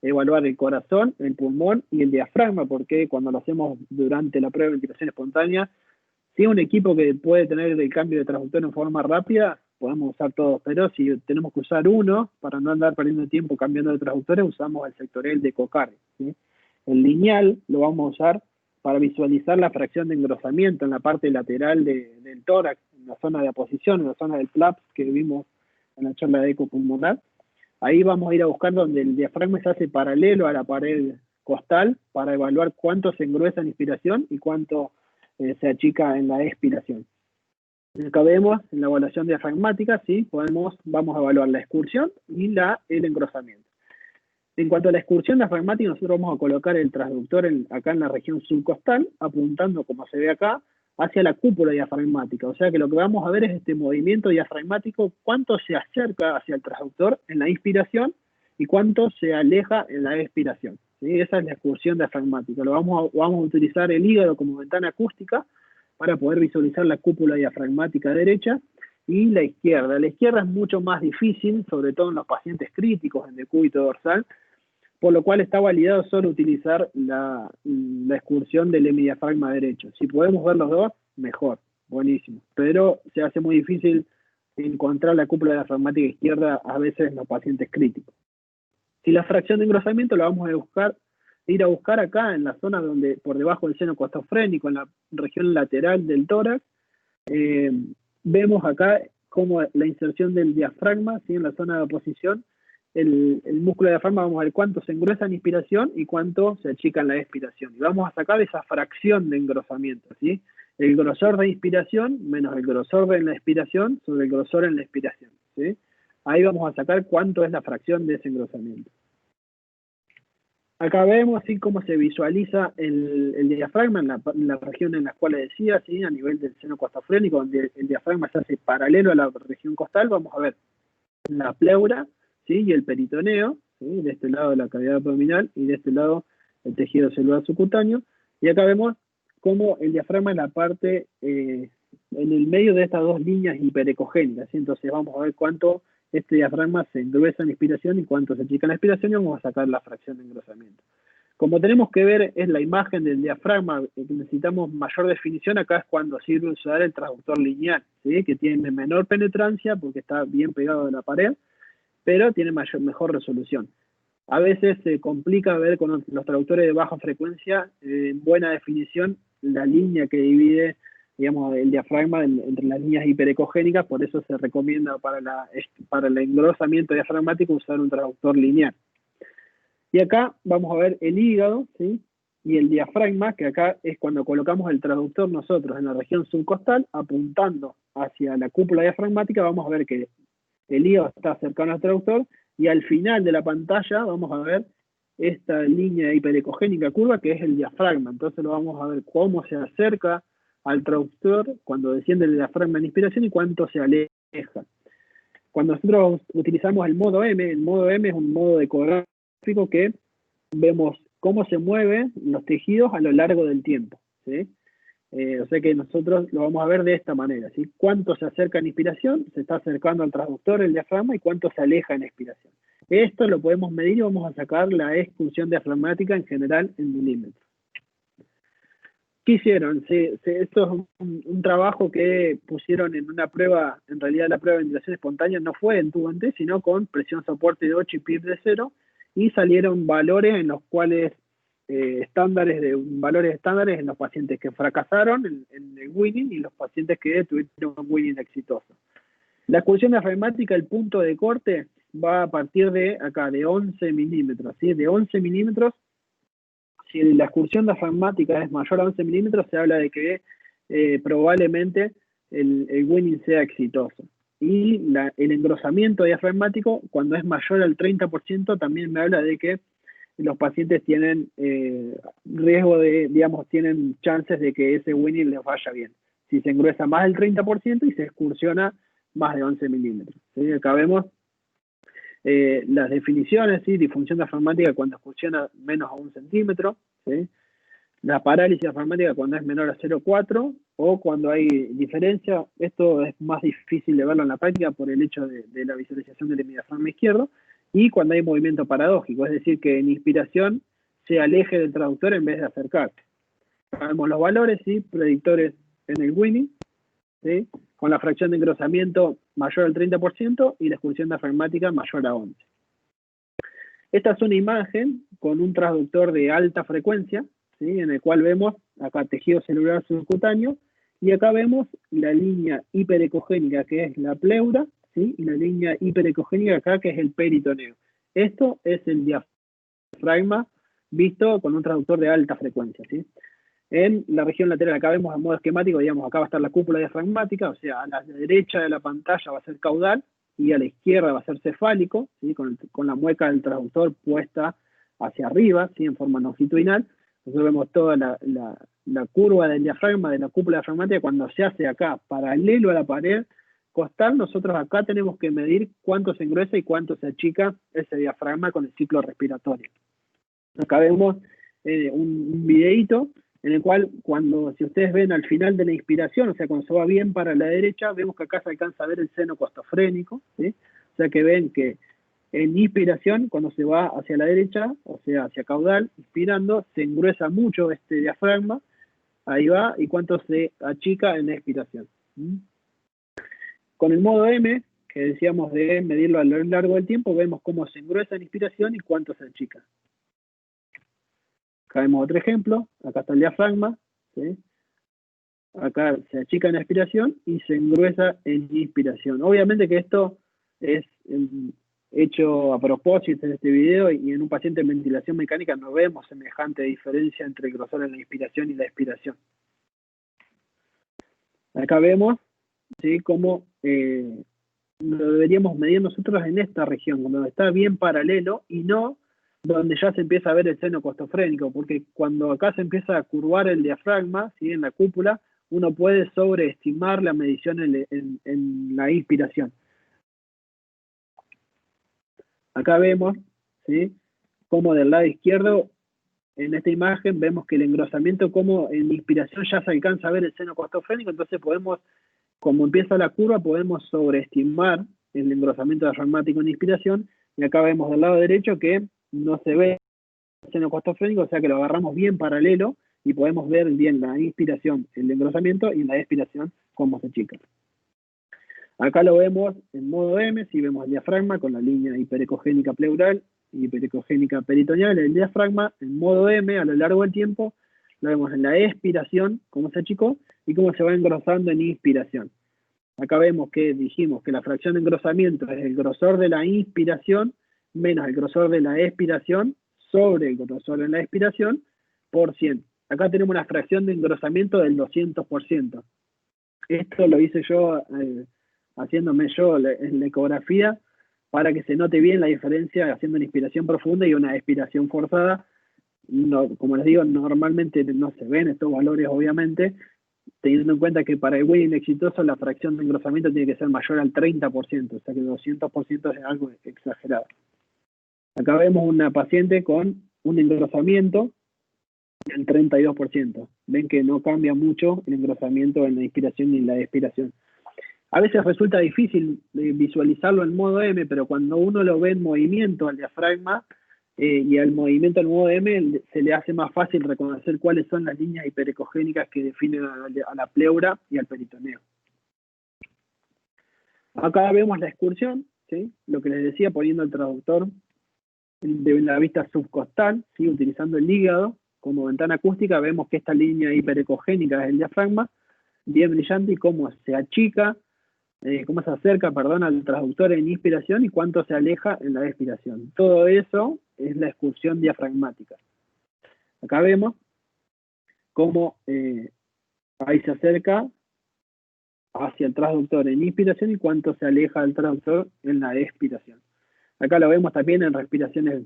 evaluar el corazón, el pulmón y el diafragma, porque cuando lo hacemos durante la prueba de ventilación espontánea, si es un equipo que puede tener el cambio de traductor en forma rápida, podemos usar todos, pero si tenemos que usar uno, para no andar perdiendo tiempo cambiando de traductores, usamos el sectorial de Coccari, ¿sí? El lineal lo vamos a usar para visualizar la fracción de engrosamiento en la parte lateral del tórax, en la zona de aposición, en la zona del flaps que vimos en la charla de eco pulmonar. Ahí vamos a ir a buscar donde el diafragma se hace paralelo a la pared costal para evaluar cuánto se engruesa en inspiración y cuánto se achica en la expiración. Acá vemos en la evaluación diafragmática, ¿sí? Vamos a evaluar la excursión y el engrosamiento. En cuanto a la excursión diafragmática, nosotros vamos a colocar el transductor acá en la región subcostal, apuntando, como se ve acá, hacia la cúpula diafragmática. O sea que lo que vamos a ver es este movimiento diafragmático, cuánto se acerca hacia el transductor en la inspiración y cuánto se aleja en la expiración, ¿sí? Esa es la excursión diafragmática. Vamos a utilizar el hígado como ventana acústica para poder visualizar la cúpula diafragmática derecha y la izquierda. La izquierda es mucho más difícil, sobre todo en los pacientes críticos en decúbito dorsal, por lo cual está validado solo utilizar la excursión del hemidiafragma derecho. Si podemos ver los dos, mejor, buenísimo. Pero se hace muy difícil encontrar la cúpula diafragmática izquierda a veces en los pacientes críticos. Si la fracción de engrosamiento la vamos a ir a buscar acá en la zona donde, por debajo del seno costofrénico, en la región lateral del tórax, vemos acá como la inserción del diafragma, ¿sí? En la zona de oposición, el músculo de diafragma, vamos a ver cuánto se engruesa en inspiración y cuánto se achica en la expiración. Y vamos a sacar esa fracción de engrosamiento, ¿sí? El grosor de inspiración menos el grosor de la expiración sobre el grosor en la expiración, ¿sí? Ahí vamos a sacar cuánto es la fracción de ese engrosamiento. Acá vemos así cómo se visualiza el diafragma en la región en la cual decía, ¿sí? A nivel del seno costofrénico, donde el diafragma se hace paralelo a la región costal. Vamos a ver la pleura, ¿sí? Y el peritoneo, ¿sí? De este lado la cavidad abdominal y de este lado el tejido celular subcutáneo. Y acá vemos cómo el diafragma es la parte en el medio de estas dos líneas hiperecogénicas, ¿sí? Entonces vamos a ver cuánto este diafragma se engruesa en inspiración y cuánto se achica en la expiración, y vamos a sacar la fracción de engrosamiento. Como tenemos que ver, es la imagen del diafragma, que necesitamos mayor definición. Acá es cuando sirve usar el transductor lineal, ¿sí? Que tiene menor penetrancia porque está bien pegado a la pared, pero tiene mejor resolución. A veces se complica ver con los traductores de baja frecuencia, en buena definición, la línea que divide, digamos, el diafragma entre las líneas hiperecogénicas, por eso se recomienda para el engrosamiento diafragmático usar un traductor lineal. Y acá vamos a ver el hígado, ¿sí? Y el diafragma, que acá es cuando colocamos el traductor nosotros en la región subcostal, apuntando hacia la cúpula diafragmática, vamos a ver que el hígado está cercano al traductor, y al final de la pantalla vamos a ver esta línea hiperecogénica curva que es el diafragma. Entonces lo vamos a ver cómo se acerca al traductor cuando desciende el diafragma en inspiración y cuánto se aleja. Cuando nosotros utilizamos el modo M es un modo ecográfico que vemos cómo se mueven los tejidos a lo largo del tiempo, ¿sí? O sea que nosotros lo vamos a ver de esta manera, ¿sí? Cuánto se acerca en inspiración, se está acercando al transductor, el diafragma, y cuánto se aleja en expiración. Esto lo podemos medir y vamos a sacar la expulsión diafragmática en general en milímetros. ¿Qué hicieron? Esto es un trabajo que pusieron en una prueba. En realidad la prueba de ventilación espontánea no fue en tubante, sino con presión soporte de 8 y PIB de 0, y salieron valores en los cuales valores estándares en los pacientes que fracasaron en el winning y los pacientes que tuvieron un winning exitoso. La expulsión diafragmática, el punto de corte, va a partir de acá, de 11 milímetros, ¿sí? De 11 milímetros, si la excursión diafragmática es mayor a 11 milímetros, se habla de que probablemente el winning sea exitoso. Y el engrosamiento diafragmático, cuando es mayor al 30%, también me habla de que los pacientes tienen riesgo tienen chances de que ese winning les vaya bien. Si se engruesa más del 30% y se excursiona más de 11 milímetros. ¿Sí? Acá vemos las definiciones, ¿sí? Disfunción diafragmática cuando excursiona menos a 1 centímetro, ¿sí? La parálisis diafragmática cuando es menor a 0,4 o cuando hay diferencia. Esto es más difícil de verlo en la práctica por el hecho de la visualización del diafragma izquierdo, y cuando hay movimiento paradójico, es decir, que en inspiración se aleje del traductor en vez de acercarse. Vemos los valores, ¿sí? Predictores en el winning, ¿sí? Con la fracción de engrosamiento mayor al 30% y la excursión diafragmática mayor a 11. Esta es una imagen con un transductor de alta frecuencia, ¿sí? En el cual vemos acá tejido celular subcutáneo, y acá vemos la línea hiperecogénica, que es la pleura, ¿sí? Y la línea hiperecogénica acá, que es el peritoneo. Esto es el diafragma visto con un transductor de alta frecuencia, ¿sí? En la región lateral, acá vemos en modo esquemático, digamos, acá va a estar la cúpula diafragmática, o sea, a la derecha de la pantalla va a ser caudal y a la izquierda va a ser cefálico, ¿sí? Con la mueca del transductor puesta hacia arriba, ¿sí? En forma longitudinal. Nosotros vemos toda la curva del diafragma, de la cúpula diafragmática, cuando se hace acá paralelo a la pared costal. Nosotros acá tenemos que medir cuánto se engruesa y cuánto se achica ese diafragma con el ciclo respiratorio. Acá vemos un videíto en el cual, si ustedes ven al final de la inspiración, o sea, cuando se va bien para la derecha, vemos que acá se alcanza a ver el seno costofrénico, ¿sí? O sea que ven que en inspiración, cuando se va hacia la derecha, o sea, hacia caudal, inspirando, se engruesa mucho este diafragma, ahí va, y cuánto se achica en la expiración. Con el modo M, que decíamos de medirlo a lo largo del tiempo, vemos cómo se engruesa en inspiración y cuánto se achica. Acá vemos otro ejemplo, acá está el diafragma, ¿sí? Acá se achica en expiración y se engruesa en inspiración. Obviamente que esto es hecho a propósito en este video, y en un paciente en ventilación mecánica no vemos semejante diferencia entre el grosor en la inspiración y la expiración. Acá vemos, ¿sí? Cómo lo deberíamos medir nosotros en esta región, donde está bien paralelo y no donde ya se empieza a ver el seno costofrénico, porque cuando acá se empieza a curvar el diafragma, ¿sí? En la cúpula, uno puede sobreestimar la medición en la inspiración. Acá vemos, ¿sí? Cómo del lado izquierdo en esta imagen vemos que el engrosamiento, como en inspiración ya se alcanza a ver el seno costofrénico, entonces podemos, como empieza la curva, podemos sobreestimar el engrosamiento diafragmático en inspiración, y acá vemos del lado derecho que no se ve el seno costofrénico, o sea que lo agarramos bien paralelo, y podemos ver bien la inspiración, el engrosamiento, y en la expiración cómo se achica. Acá lo vemos en modo M, si vemos el diafragma con la línea hiperecogénica pleural y hiperecogénica peritoneal, el diafragma en modo M a lo largo del tiempo, lo vemos en la expiración, cómo se achicó, y cómo se va engrosando en inspiración. Acá vemos que dijimos que la fracción de engrosamiento es el grosor de la inspiración menos el grosor de la expiración sobre el grosor de la expiración por 100. Acá tenemos una fracción de engrosamiento del 200%. Esto lo hice yo haciéndome yo en la ecografía para que se note bien la diferencia haciendo una inspiración profunda y una expiración forzada. No, como les digo, normalmente no se ven estos valores, obviamente, teniendo en cuenta que para el winning exitoso la fracción de engrosamiento tiene que ser mayor al 30%, o sea que el 200% es algo exagerado. Acá vemos una paciente con un engrosamiento del 32%. Ven que no cambia mucho el engrosamiento en la inspiración y en la expiración. A veces resulta difícil visualizarlo en modo M, pero cuando uno lo ve en movimiento al diafragma y al movimiento en modo M, se le hace más fácil reconocer cuáles son las líneas hiperecogénicas que definen a la pleura y al peritoneo. Acá vemos la excursión, ¿sí? Lo que les decía, poniendo el traductor de la vista subcostal, ¿sí? Utilizando el hígado como ventana acústica, vemos que esta línea hiperecogénica es el diafragma, bien brillante, y cómo se achica, cómo se acerca, perdón, al transductor en inspiración y cuánto se aleja en la expiración. Todo eso es la excursión diafragmática. Acá vemos cómo ahí se acerca hacia el transductor en inspiración y cuánto se aleja del transductor en la expiración. Acá lo vemos también en respiraciones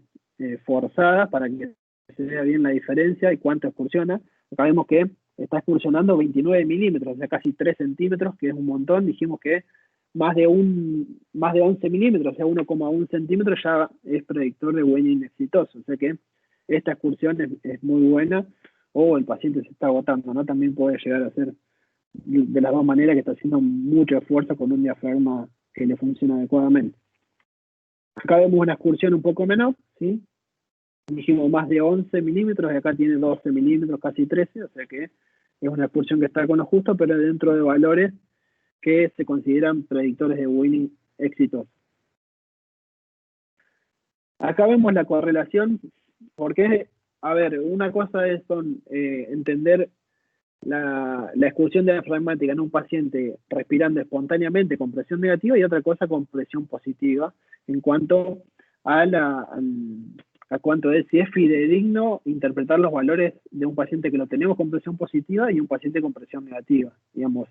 forzadas para que se vea bien la diferencia y cuánto excursiona. Acá vemos que está excursionando 29 milímetros, o sea, casi 3 centímetros, que es un montón. Dijimos que más de 11 milímetros, o sea, 1,1 centímetros ya es predictor de winning exitoso. O sea que esta excursión es muy buena, o el paciente se está agotando, ¿no? También puede llegar a ser de las dos maneras, que está haciendo mucho esfuerzo con un diafragma que le funciona adecuadamente. Acá vemos una excursión un poco menor, ¿sí? Dijimos más de 11 milímetros, y acá tiene 12 milímetros, casi 13, o sea que es una excursión que está con lo justo, pero dentro de valores que se consideran predictores de winning exitoso. Acá vemos la correlación, porque, a ver, una cosa es entender la excursión diafragmática en un paciente respirando espontáneamente con presión negativa, y otra cosa con presión positiva, en cuanto a cuánto es, si es fidedigno interpretar los valores de un paciente que lo tenemos con presión positiva y un paciente con presión negativa. Digamos,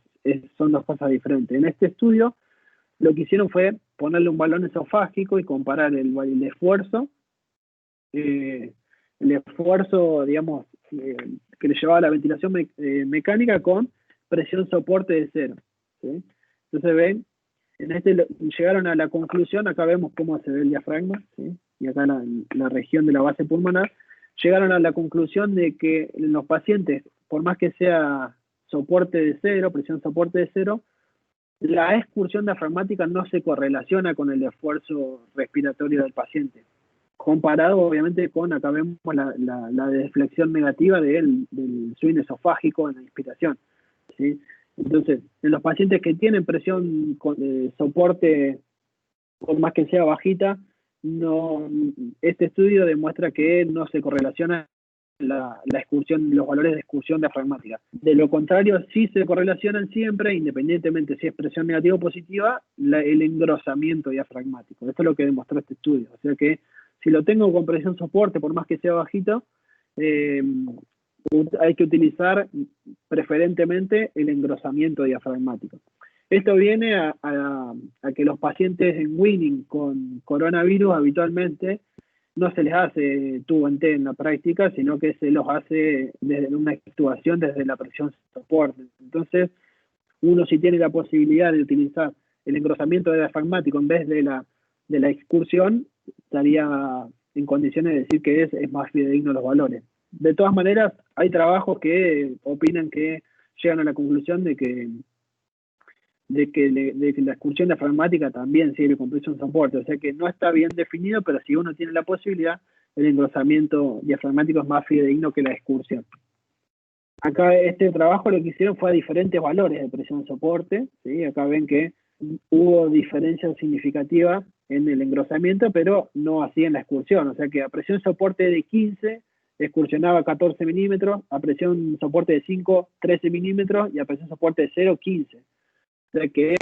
son dos cosas diferentes. En este estudio, lo que hicieron fue ponerle un balón esofágico y comparar el esfuerzo, digamos, que le llevaba a la ventilación mecánica con presión soporte de 0. ¿Sí? Entonces ven, llegaron a la conclusión, acá vemos cómo se ve el diafragma, ¿sí? Y acá la región de la base pulmonar, llegaron a la conclusión de que en los pacientes, por más que sea soporte de 0, presión soporte de 0, la excursión diafragmática no se correlaciona con el esfuerzo respiratorio del paciente, comparado obviamente con, acá vemos la deflexión negativa del swing esofágico en la inspiración, ¿sí? Entonces, en los pacientes que tienen presión soporte, por más que sea bajita, este estudio demuestra que no se correlaciona la excursión, los valores de excursión diafragmática. De lo contrario, sí se correlacionan siempre, independientemente si es presión negativa o positiva, el engrosamiento diafragmático. Esto es lo que demostró este estudio. O sea que si lo tengo con presión soporte, por más que sea bajito, hay que utilizar preferentemente el engrosamiento diafragmático. Esto viene a que los pacientes en winning con coronavirus habitualmente no se les hace tubo en T en la práctica, sino que se los hace desde una actuación desde la presión soporte. Entonces, uno, si tiene la posibilidad de utilizar el engrosamiento diafragmático en vez de la excursión, estaría en condiciones de decir que es más fidedigno los valores. De todas maneras, hay trabajos que opinan que llegan a la conclusión de que la excursión diafragmática también sirve con presión soporte, o sea que no está bien definido, pero si uno tiene la posibilidad, el engrosamiento diafragmático es más fidedigno que la excursión. Acá este trabajo lo que hicieron fue a diferentes valores de presión soporte, ¿sí? Acá ven que hubo diferencias significativas en el engrosamiento, pero no así en la excursión, o sea que a presión soporte de 15 excursionaba 14 milímetros, a presión soporte de 5, 13 milímetros, y a presión soporte de 0, 15. O sea que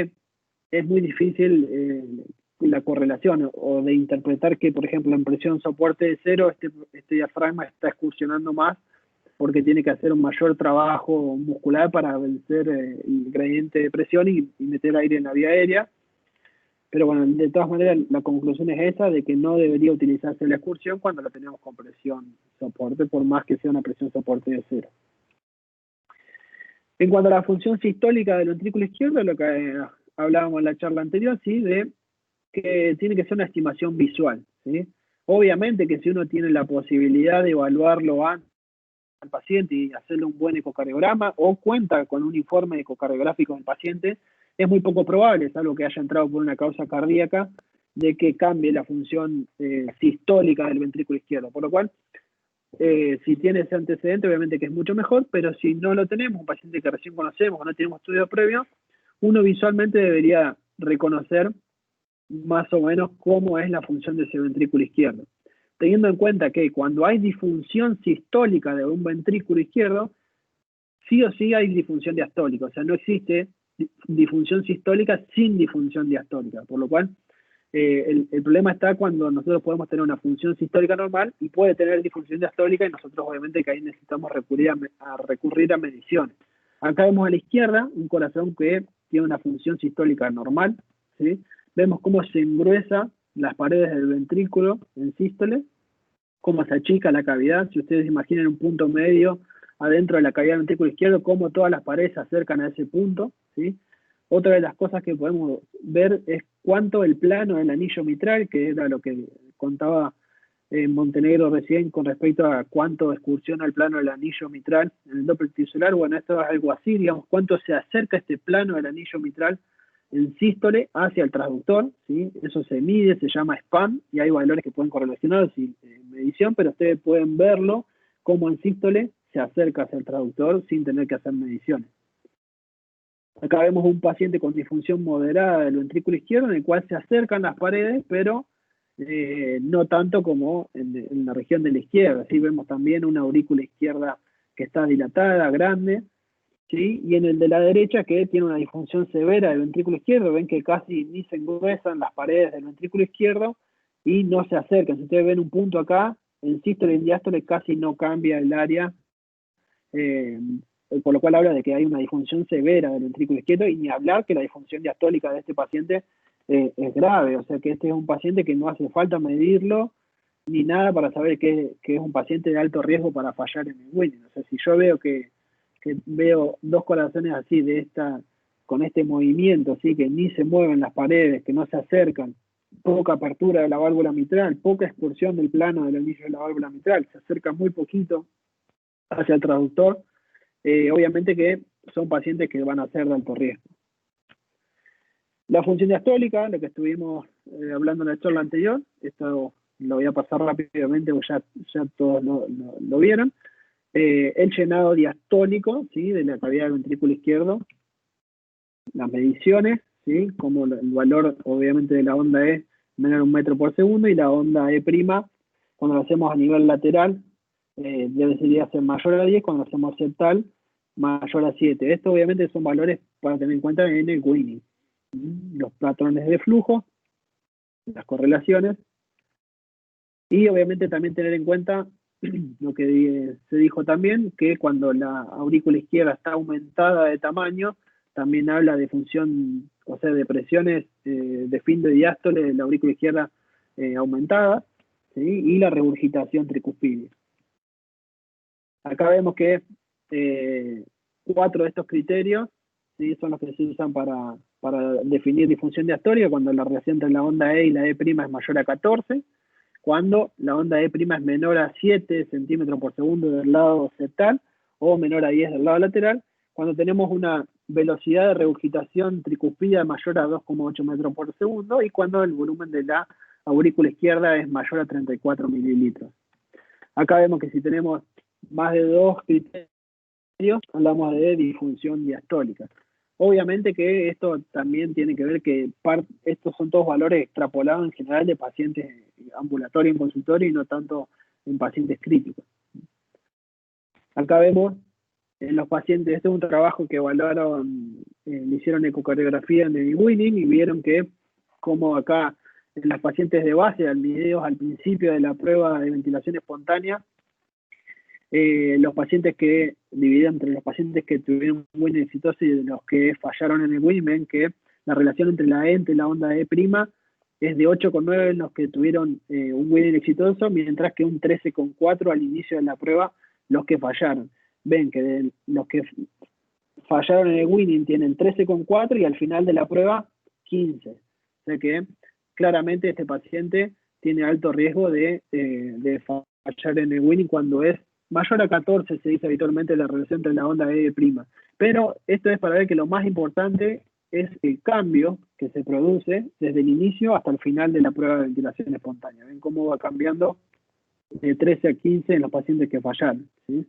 es muy difícil la correlación o de interpretar que, por ejemplo, en presión soporte de 0, este diafragma está excursionando más porque tiene que hacer un mayor trabajo muscular para vencer el gradiente de presión y meter aire en la vía aérea. Pero bueno, de todas maneras, la conclusión es esa, de que no debería utilizarse la excursión cuando la tenemos con presión soporte, por más que sea una presión soporte de 0. En cuanto a la función sistólica del ventrículo izquierdo, lo que hablábamos en la charla anterior, ¿sí? De que tiene que ser una estimación visual, ¿sí? Obviamente que si uno tiene la posibilidad de evaluarlo antes al paciente y hacerle un buen ecocardiograma, o cuenta con un informe ecocardiográfico del paciente, es muy poco probable, salvo que haya entrado por una causa cardíaca, de que cambie la función sistólica del ventrículo izquierdo. Por lo cual, si tiene ese antecedente, obviamente que es mucho mejor, pero si no lo tenemos, un paciente que recién conocemos o no tenemos estudio previo, uno visualmente debería reconocer más o menos cómo es la función de ese ventrículo izquierdo. Teniendo en cuenta que cuando hay disfunción sistólica de un ventrículo izquierdo, sí o sí hay disfunción diastólica, o sea, no existe disfunción sistólica sin disfunción diastólica, por lo cual el problema está cuando nosotros podemos tener una función sistólica normal y puede tener disfunción diastólica, y nosotros obviamente que ahí necesitamos recurrir a mediciones. Acá vemos a la izquierda un corazón que tiene una función sistólica normal, ¿sí? Vemos cómo se engruesa las paredes del ventrículo en sístole, cómo se achica la cavidad. Si ustedes imaginan un punto medio adentro de la cavidad del ventrículo izquierdo, cómo todas las paredes se acercan a ese punto, ¿sí? Otra de las cosas que podemos ver es cuánto el plano del anillo mitral, que era lo que contaba Montenegro recién con respecto a cuánto excursiona el plano del anillo mitral en el Doppler tisular. Bueno, esto es algo así, digamos, cuánto se acerca este plano del anillo mitral en sístole hacia el transductor, ¿sí? Eso se mide, se llama SPAN, y hay valores que pueden correlacionar sin medición, pero ustedes pueden verlo como en sístole se acerca hacia el traductor sin tener que hacer mediciones. Acá vemos un paciente con disfunción moderada del ventrículo izquierdo, en el cual se acercan las paredes, pero no tanto como en la región de la izquierda. ¿Sí? Vemos también una aurícula izquierda que está dilatada, grande, ¿sí? Y en el de la derecha, que tiene una disfunción severa del ventrículo izquierdo, ven que casi ni se engruesan las paredes del ventrículo izquierdo y no se acercan. Si ustedes ven un punto acá, en sístole y en diástole casi no cambia el área, por lo cual habla de que hay una disfunción severa del ventrículo izquierdo, y ni hablar que la disfunción diastólica de este paciente es grave, o sea que este es un paciente que no hace falta medirlo ni nada para saber que es un paciente de alto riesgo para fallar en el Winning. O sea, si yo veo que veo dos corazones así, con este movimiento, ¿sí? Que ni se mueven las paredes, que no se acercan, poca apertura de la válvula mitral, poca excursión del plano del anillo de la válvula mitral, se acerca muy poquito hacia el traductor, obviamente que son pacientes que van a ser de alto riesgo. La función diastólica, lo que estuvimos hablando en la charla anterior, esto lo voy a pasar rápidamente porque ya todos lo vieron. El llenado diastólico, ¿sí? De la cavidad del ventrículo izquierdo, las mediciones, ¿sí? Como el valor obviamente de la onda E menor a 1 metro por segundo, y la onda E', cuando lo hacemos a nivel lateral, debería ser mayor a 10, cuando lo hacemos septal, mayor a 7. Esto obviamente son valores para tener en cuenta en el Winning. Los patrones de flujo, las correlaciones, y obviamente también tener en cuenta lo que se dijo también, que cuando la aurícula izquierda está aumentada de tamaño, también habla de función, o sea, de presiones de fin de diástole de la aurícula izquierda aumentada, ¿sí? Y la regurgitación tricuspidia. Acá vemos que 4 de estos criterios, ¿sí? Son los que se usan para definir disfunción diastólica, cuando la relación entre la onda E y la E' es mayor a 14, cuando la onda E' es menor a 7 centímetros por segundo del lado septal o menor a 10 del lado lateral, cuando tenemos una velocidad de regurgitación tricuspida mayor a 2,8 metros por segundo y cuando el volumen de la aurícula izquierda es mayor a 34 mililitros. Acá vemos que si tenemos más de 2 criterios, hablamos de disfunción diastólica. Obviamente que esto también tiene que ver que estos son todos valores extrapolados en general de pacientes ambulatorios en consultorio y no tanto en pacientes críticos. Acá vemos en los pacientes, este es un trabajo que evaluaron, le hicieron ecocardiografía en el Winning y vieron que como acá en los pacientes de base, al video al principio de la prueba de ventilación espontánea, los pacientes que dividen entre los pacientes que tuvieron un Winning exitoso y los que fallaron en el Winning, ven que la relación entre la E entre la onda E' es de 8,9 en los que tuvieron un Winning exitoso, mientras que un 13,4 al inicio de la prueba los que fallaron. Ven que de los que fallaron en el Winning tienen 13,4 y al final de la prueba 15. O sea que claramente este paciente tiene alto riesgo de fallar en el Winning cuando es mayor a 14, se dice habitualmente la relación entre la onda E'. Pero esto es para ver que lo más importante es el cambio que se produce desde el inicio hasta el final de la prueba de ventilación espontánea. Ven cómo va cambiando de 13 a 15 en los pacientes que fallaron, ¿sí?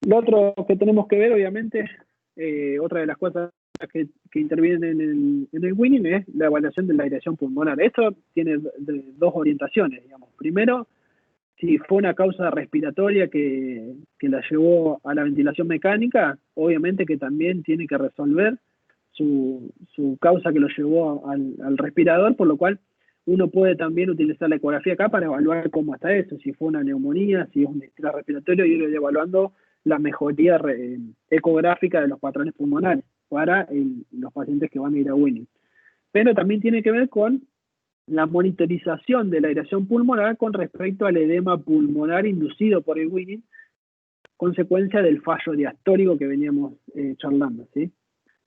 Lo otro que tenemos que ver, obviamente, otra de las cosas que intervienen en el Winning es la evaluación de la aireación pulmonar. Esto tiene dos orientaciones, digamos. Primero, si fue una causa respiratoria que la llevó a la ventilación mecánica, obviamente que también tiene que resolver su causa que lo llevó al respirador, por lo cual uno puede también utilizar la ecografía acá para evaluar cómo está eso, si fue una neumonía, si es un estrés respiratorio, y ir evaluando la mejoría ecográfica de los patrones pulmonares para los pacientes que van a ir a Winning. Pero también tiene que ver con la monitorización de la aireación pulmonar con respecto al edema pulmonar inducido por el Winning, consecuencia del fallo diastólico que veníamos charlando, ¿sí?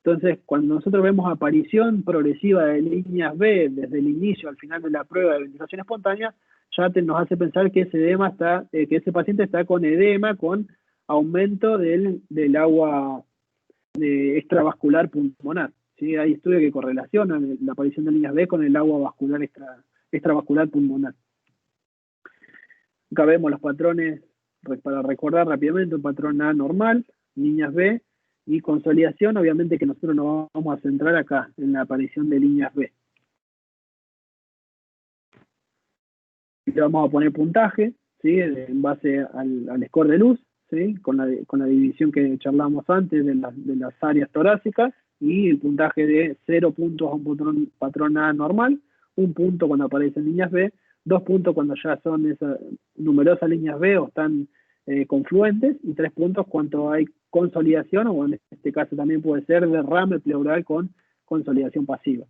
Entonces, cuando nosotros vemos aparición progresiva de líneas B desde el inicio al final de la prueba de ventilación espontánea, ya nos hace pensar que que ese paciente está con edema, con aumento del agua extravascular pulmonar, ¿sí? Hay estudios que correlacionan la aparición de líneas B con el agua vascular extravascular pulmonar. Acá vemos los patrones, para recordar rápidamente, un patrón A normal, líneas B, y consolidación, obviamente que nosotros nos vamos a centrar acá, en la aparición de líneas B. Le vamos a poner puntaje, ¿sí? En base al score de luz, ¿sí? Con la división que charlamos antes de las áreas torácicas, y el puntaje de 0 puntos a un patrón A normal, 1 punto cuando aparecen líneas B, 2 puntos cuando ya son esas numerosas líneas B o están confluentes, y 3 puntos cuando hay consolidación, o en este caso también puede ser derrame pleural con consolidación pasiva.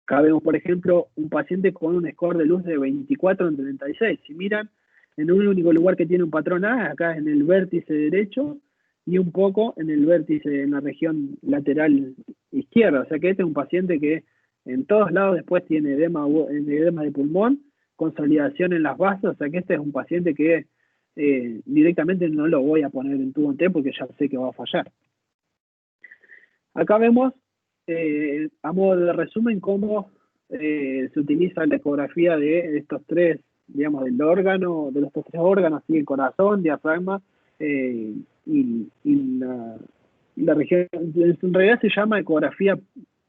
Acá vemos, por ejemplo, un paciente con un score de luz de 24 en 36. Si miran, en un único lugar que tiene un patrón A, acá es en el vértice derecho, y un poco en el vértice, en la región lateral izquierda. O sea que este es un paciente que en todos lados después tiene edema de pulmón, consolidación en las bases. O sea que este es un paciente que directamente no lo voy a poner en tubo en T porque ya sé que va a fallar. Acá vemos, a modo de resumen, cómo se utiliza la ecografía de estos tres, digamos, de los tres órganos, ¿sí? El corazón, diafragma y la región. En realidad se llama ecografía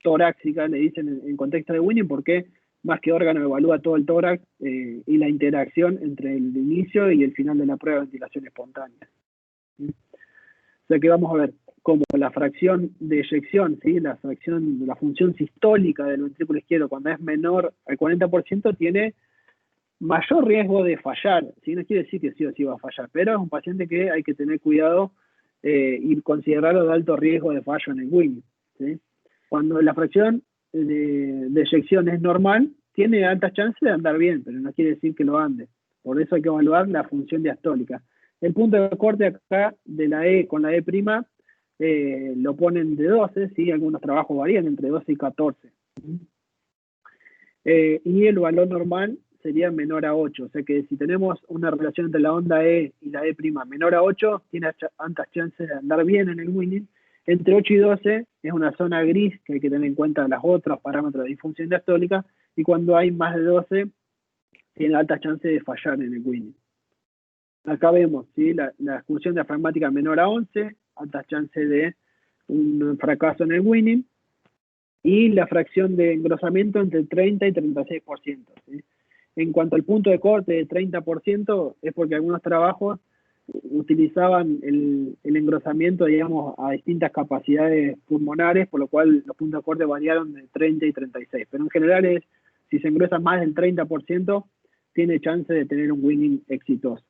torácica, le dicen en contexto de Winning, porque más que órgano evalúa todo el tórax y la interacción entre el inicio y el final de la prueba de ventilación espontánea. ¿Sí? O sea que vamos a ver cómo la fracción de eyección, ¿sí? La función sistólica del ventrículo izquierdo, cuando es menor al 40%, tiene mayor riesgo de fallar, ¿sí? No quiere decir que sí o sí va a fallar, pero es un paciente que hay que tener cuidado y considerarlo de alto riesgo de fallo en el Winning, ¿sí? Cuando la fracción de eyección es normal, tiene altas chances de andar bien, pero no quiere decir que lo ande. Por eso hay que evaluar la función diastólica. El punto de corte acá de la E con la E' lo ponen de 12, ¿sí? Algunos trabajos varían entre 12 y 14. y el valor normal sería menor a 8. O sea que si tenemos una relación entre la onda E y la E' menor a 8, tiene altas chances de andar bien en el winning. Entre 8 y 12 es una zona gris que hay que tener en cuenta los otros parámetros de disfunción diastólica, y cuando hay más de 12, tiene altas chances de fallar en el winning. Acá vemos, ¿sí?, la excursión diafragmática menor a 11, altas chances de un fracaso en el winning, y la fracción de engrosamiento entre 30 y 36%. ¿Sí? En cuanto al punto de corte de 30%, es porque algunos trabajos utilizaban el engrosamiento, digamos, a distintas capacidades pulmonares, por lo cual los puntos de corte variaron de 30 y 36. Pero en general si se engrosa más del 30%, tiene chance de tener un winning exitoso.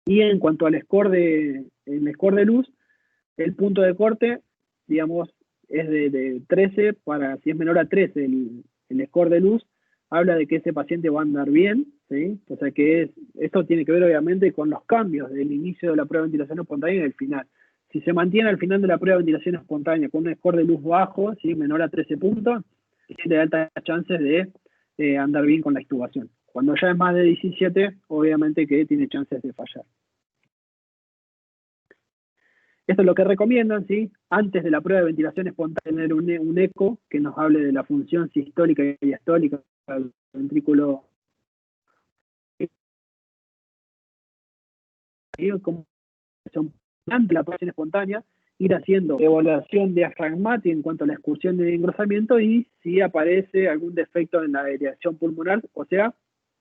Y en cuanto al score de luz, el punto de corte, digamos, es de 13 si es menor a 13 el score de luz, habla de que ese paciente va a andar bien, ¿sí? O sea que esto tiene que ver obviamente con los cambios del inicio de la prueba de ventilación espontánea y el final. Si se mantiene al final de la prueba de ventilación espontánea con un score de luz bajo, ¿sí?, menor a 13 puntos, tiene altas chances de andar bien con la extubación. Cuando ya es más de 17, obviamente que tiene chances de fallar. Esto es lo que recomiendan, ¿sí? Antes de la prueba de ventilación espontánea, tener un eco que nos hable de la función sistólica y diastólica del ventrículo, como son ante la prueba espontánea, ir haciendo evaluación diafragmática en cuanto a la excursión de engrosamiento y si aparece algún defecto en la aireación pulmonar, o sea,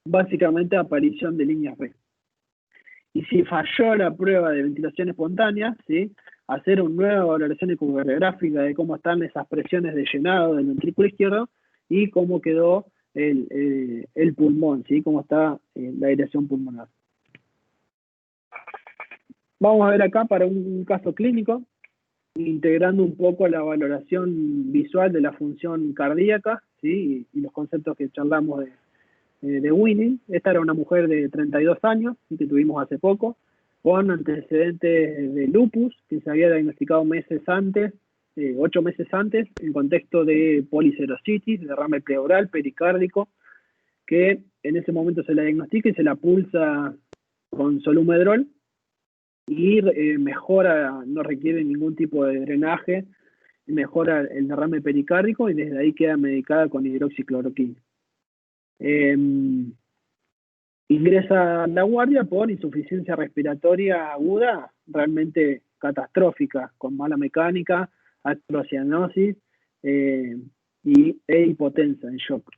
básicamente aparición de líneas B. Y si falló la prueba de ventilación espontánea, ¿sí?, hacer una nueva valoración ecografía de cómo están esas presiones de llenado del ventrículo izquierdo y cómo quedó el pulmón, ¿sí?, cómo está la aireación pulmonar. Vamos a ver acá para un caso clínico, integrando un poco la valoración visual de la función cardíaca, ¿sí?, y los conceptos que charlamos de winning. Esta era una mujer de 32 años, ¿sí?, que tuvimos hace poco, con antecedentes de lupus, que se había diagnosticado 8 meses antes, en contexto de policerositis, derrame pleural, pericárdico, que en ese momento se la diagnostica y se la pulsa con solumedrol, y mejora, no requiere ningún tipo de drenaje, mejora el derrame pericárdico y desde ahí queda medicada con hidroxicloroquina. Ingresa a la guardia por insuficiencia respiratoria aguda, realmente catastrófica, con mala mecánica, atrocianosis e hipotensa, en shock.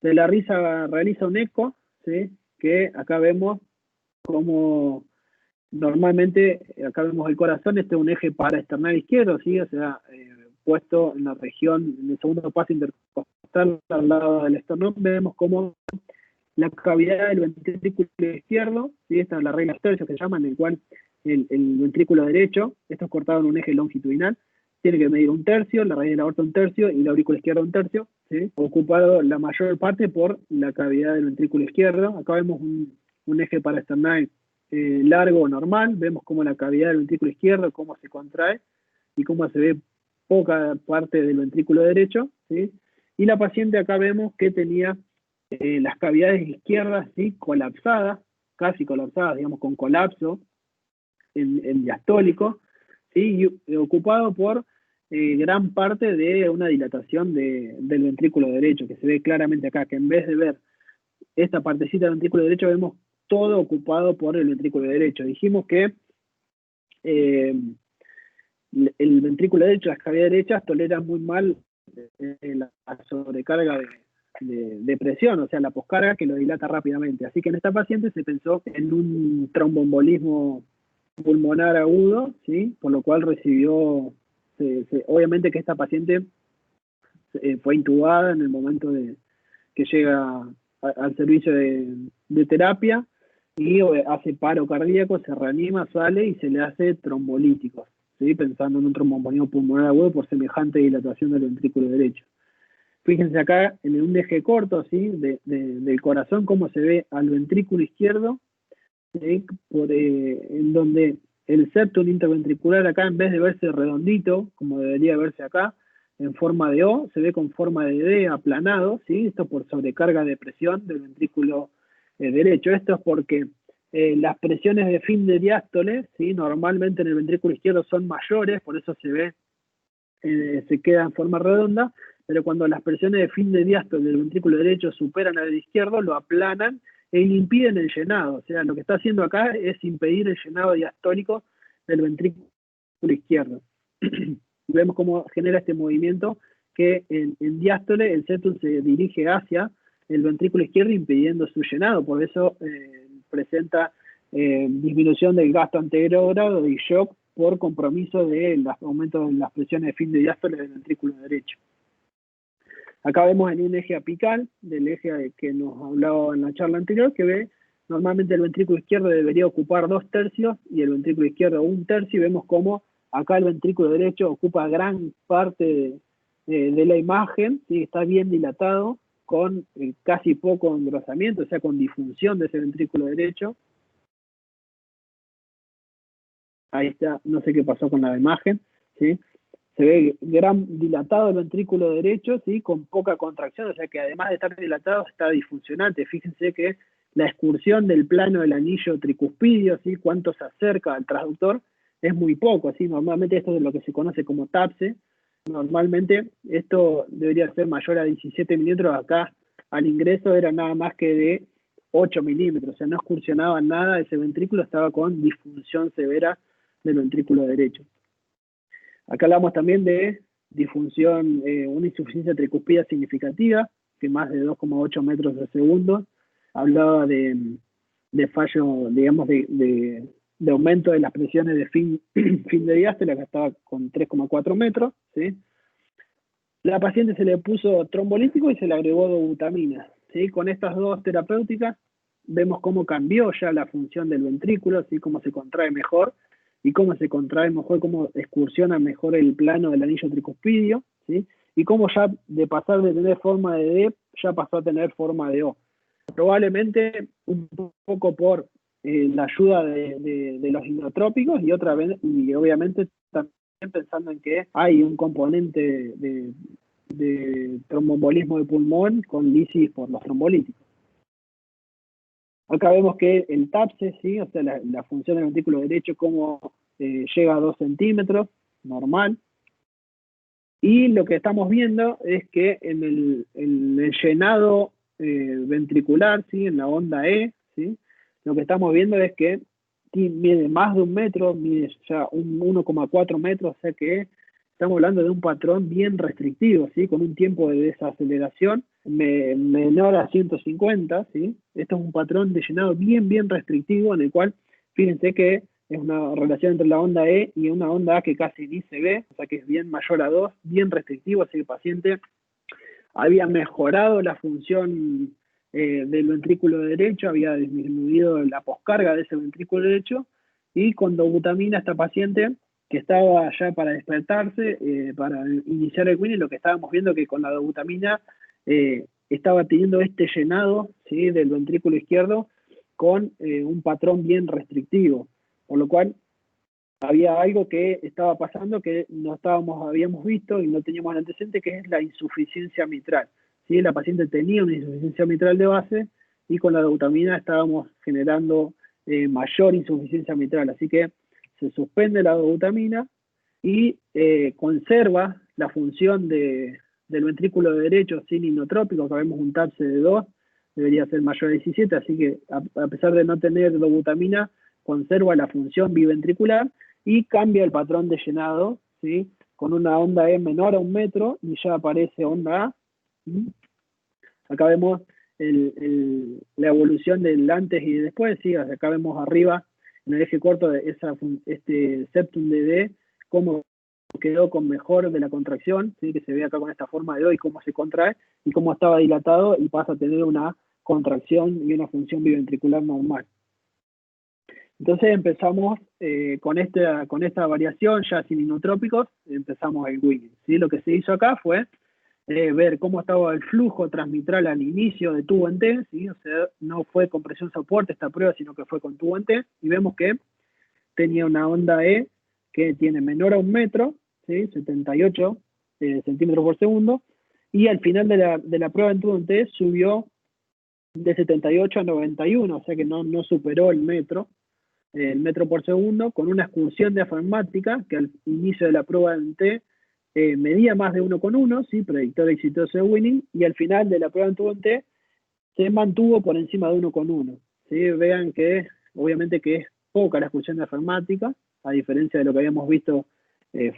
Se la realiza un eco, ¿sí?, que acá vemos como normalmente, acá vemos el corazón, este es un eje paraesternal izquierdo, ¿sí?, o sea, puesto en la región, en el segundo paso intercostal al lado del esternón, vemos como la cavidad del ventrículo izquierdo, ¿sí?, esta es la regla tercio que se llama, en el cual el ventrículo derecho, esto es cortado en un eje longitudinal, tiene que medir 1/3, la raíz de la aorta 1/3 y la aurícula izquierda 1/3, ¿sí?, ocupado la mayor parte por la cavidad del ventrículo izquierdo. Acá vemos un eje paraesternal largo o normal, vemos cómo la cavidad del ventrículo izquierdo, cómo se contrae y cómo se ve poca parte del ventrículo derecho, ¿sí? Y la paciente acá vemos que tenía las cavidades izquierdas, ¿sí?, colapsadas, casi colapsadas, digamos, con colapso en diastólico, ¿sí?, y ocupado por gran parte de una dilatación del ventrículo derecho, que se ve claramente acá, que en vez de ver esta partecita del ventrículo derecho, vemos todo ocupado por el ventrículo derecho. Dijimos que el ventrículo derecho, las cavidades derechas, toleran muy mal la sobrecarga de presión, o sea, la poscarga que lo dilata rápidamente. Así que en esta paciente se pensó en un tromboembolismo pulmonar agudo, ¿sí?, por lo cual recibió, obviamente que esta paciente fue intubada en el momento que llega al servicio de terapia y hace paro cardíaco, se reanima, sale y se le hace trombolíticos, ¿sí?, pensando en un tromboembolismo pulmonar agudo por semejante dilatación del ventrículo derecho. Fíjense acá en un eje corto, ¿sí?, del corazón, cómo se ve al ventrículo izquierdo, ¿sí?, en donde el septum interventricular acá, en vez de verse redondito, como debería verse acá, en forma de O, se ve con forma de D aplanado, ¿sí? Esto por sobrecarga de presión del ventrículo derecho. Esto es porque las presiones de fin de diástole, ¿sí? Normalmente en el ventrículo izquierdo son mayores, por eso se ve, se queda en forma redonda, pero cuando las presiones de fin de diástole del ventrículo derecho superan al izquierdo, lo aplanan e impiden el llenado. O sea, lo que está haciendo acá es impedir el llenado diastólico del ventrículo izquierdo. Vemos cómo genera este movimiento que en diástole el septum se dirige hacia el ventrículo izquierdo impidiendo su llenado, por eso presenta disminución del gasto anterogrado y shock por compromiso del aumento de las presiones de fin de diástole del ventrículo derecho. Acá vemos en un eje apical, del eje que nos hablaba en la charla anterior, que ve normalmente el ventrículo izquierdo debería ocupar 2/3 y el ventrículo izquierdo 1/3, y vemos cómo acá el ventrículo derecho ocupa gran parte de la imagen, ¿sí? Está bien dilatado, con casi poco engrosamiento, o sea, con disfunción de ese ventrículo derecho. Ahí está, no sé qué pasó con la imagen, ¿sí? Se ve gran dilatado el ventrículo derecho, ¿sí? Con poca contracción, o sea que además de estar dilatado está disfuncionante. Fíjense que la excursión del plano del anillo tricuspidio, ¿sí? Cuánto se acerca al transductor, es muy poco, ¿sí? Normalmente esto es lo que se conoce como TAPSE. Normalmente esto debería ser mayor a 17 milímetros, acá al ingreso era nada más que de 8 milímetros, o sea, no excursionaba nada, ese ventrículo estaba con disfunción severa del ventrículo derecho. Acá hablamos también de disfunción, una insuficiencia tricuspida significativa, que más de 2,8 metros de segundo. Hablaba de fallo, digamos, de aumento de las presiones de fin de diástole, que estaba con 3,4 metros, ¿sí? La paciente se le puso trombolítico y se le agregó dobutamina, ¿sí? Con estas dos terapéuticas vemos cómo cambió ya la función del ventrículo, ¿sí? Cómo se contrae mejor, y cómo se contrae mejor, cómo excursiona mejor el plano del anillo tricuspidio, ¿sí? Y cómo ya de pasar de tener forma de D, ya pasó a tener forma de O. Probablemente un poco por la ayuda de los inotrópicos y otra vez, y obviamente también pensando en que hay un componente de tromboembolismo de pulmón con lisis por los trombolíticos. Acá vemos que el TAPSE, ¿sí? O sea, la función del ventrículo derecho, como llega a 2 centímetros, normal. Y lo que estamos viendo es que en el llenado ventricular, ¿sí? En la onda E, ¿sí? Lo que estamos viendo es que mide más de 1 metro, mide ya 1,4 metros, o sea que estamos hablando de un patrón bien restrictivo, ¿sí? Con un tiempo de desaceleración menor a 150, ¿sí? Esto es un patrón de llenado bien restrictivo, en el cual, fíjense que es una relación entre la onda E y una onda A que casi ni se ve, o sea que es bien mayor a 2, bien restrictivo, así que el paciente había mejorado la función del ventrículo derecho, había disminuido la poscarga de ese ventrículo derecho, y con dobutamina esta paciente, que estaba ya para despertarse, para iniciar el Winnie, lo que estábamos viendo que con la dobutamina estaba teniendo este llenado, ¿sí? Del ventrículo izquierdo con un patrón bien restrictivo, por lo cual había algo que estaba pasando que no habíamos visto y no teníamos el antecedente, que es la insuficiencia mitral, ¿sí? La paciente tenía una insuficiencia mitral de base y con la dobutamina estábamos generando mayor insuficiencia mitral, así que se suspende la dobutamina y conserva la función del ventrículo derecho sin inotrópico. Acá vemos un TAPSE de 2, debería ser mayor a 17, así que a pesar de no tener dobutamina, conserva la función biventricular y cambia el patrón de llenado, ¿sí? Con una onda E menor a 1 metro y ya aparece onda A. Acá vemos la evolución del antes y después, ¿sí? Acá vemos arriba, en el eje corto, de este septum de D, cómo quedó con mejor de la contracción, ¿sí? Que se ve acá con esta forma de O y cómo se contrae, y cómo estaba dilatado y pasa a tener una contracción y una función biventricular normal. Entonces empezamos con esta variación ya sin inotrópicos, empezamos el Winning, ¿sí? Lo que se hizo acá fue ver cómo estaba el flujo transmitral al inicio de tubo en T, ¿sí? O sea, no fue con presión soporte esta prueba, sino que fue con tubo en T, y vemos que tenía una onda E que tiene menor a 1 metro, ¿sí? 78 centímetros por segundo, y al final de la prueba en T subió de 78 a 91, o sea que no superó el metro por segundo, con una excursión diafragmática que al inicio de la prueba en T medía más de 1,1, ¿sí? Predictor exitoso de Winning, y al final de la prueba en T se mantuvo por encima de 1,1. ¿Sí? Vean que obviamente que es poca la excursión diafragmática, a diferencia de lo que habíamos visto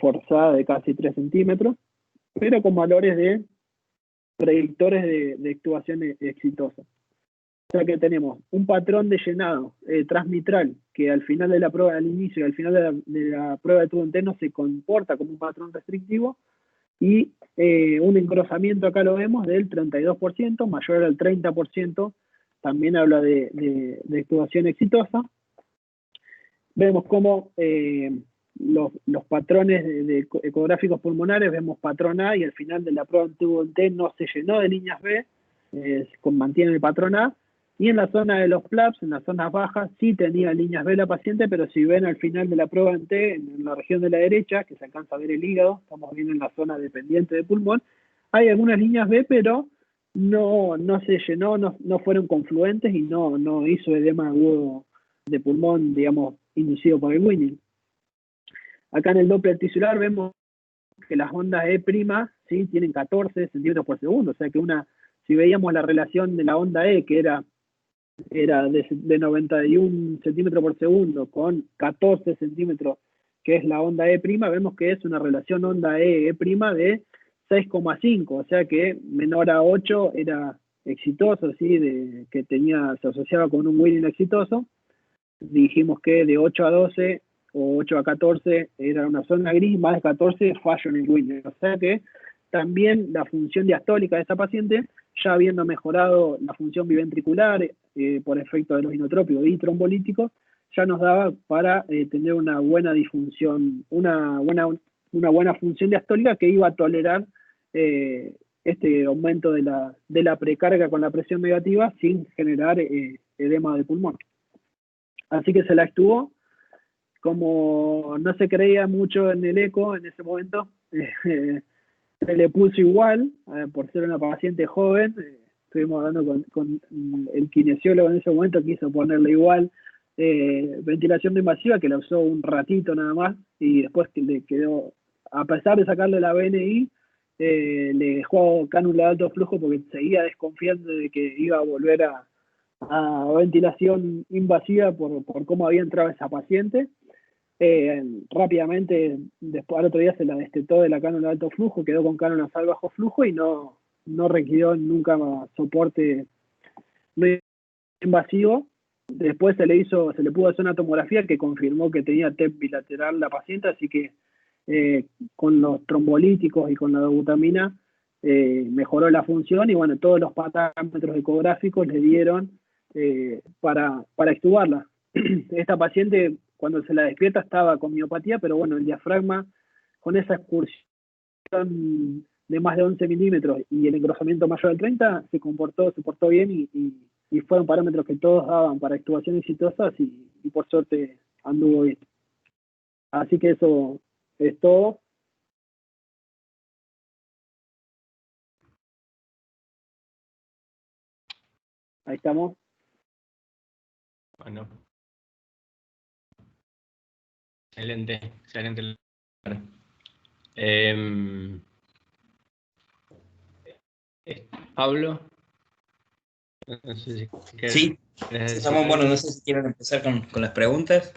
forzada de casi 3 centímetros, pero con valores de predictores de extubación exitosa. O sea que tenemos un patrón de llenado transmitral que al final de la prueba, al inicio y al final de la prueba de tubo interno se comporta como un patrón restrictivo, y un engrosamiento, acá lo vemos, del 32%, mayor al 30%, también habla de extubación exitosa. Vemos cómo los patrones de ecográficos pulmonares, vemos patrón A, y al final de la prueba en tubo T no se llenó de líneas B, mantiene el patrón A, y en la zona de los flaps, en las zonas bajas, sí tenía líneas B la paciente, pero si ven al final de la prueba en T, en la región de la derecha, que se alcanza a ver el hígado, estamos viendo en la zona dependiente de pulmón, hay algunas líneas B, pero no se llenó, no fueron confluentes y no hizo edema agudo de pulmón, digamos, inducido por el Winning. Acá en el Doppler tisular vemos que las ondas E', ¿sí? Tienen 14 centímetros por segundo, o sea que si veíamos la relación de la onda E, que era de 91 centímetros por segundo con 14 centímetros, que es la onda E', vemos que es una relación onda E' de 6,5, o sea que menor a 8 era exitoso, ¿sí? Que se asociaba con un Winning exitoso. Dijimos que de 8 a 12 o 8 a 14 era una zona gris, más de 14 fallo en el Winning, o sea que también la función diastólica de esa paciente, ya habiendo mejorado la función biventricular por efecto de los inotrópicos y trombolíticos, ya nos daba para tener una buena disfunción, una buena función diastólica que iba a tolerar este aumento de la precarga con la presión negativa sin generar edema de pulmón. Así que se la extubó. Como no se creía mucho en el eco en ese momento, se le puso igual, por ser una paciente joven. Estuvimos hablando con el kinesiólogo en ese momento, quiso ponerle igual ventilación no invasiva, que la usó un ratito nada más, y después que le quedó, a pesar de sacarle la BNI, le dejó cánula de alto flujo porque seguía desconfiando de que iba a volver a ventilación invasiva por cómo había entrado esa paciente. Rápidamente, después al otro día se la destetó de la cánula de alto flujo, quedó con cánula nasal bajo flujo y no requirió nunca más soporte no invasivo. Después se le pudo hacer una tomografía que confirmó que tenía TEP bilateral la paciente, así que con los trombolíticos y con la dobutamina mejoró la función, y bueno, todos los parámetros ecográficos le dieron para extubarla. Esta paciente, cuando se la despierta, estaba con miopatía, pero bueno, el diafragma, con esa excursión de más de 11 milímetros y el engrosamiento mayor del 30, se portó bien, y fueron parámetros que todos daban para extubación exitosas, y por suerte anduvo bien. Así que eso es todo. Ahí estamos. Bueno. Excelente. Pablo, no sé si Sí, estamos, bueno, no sé si quieren empezar con las preguntas.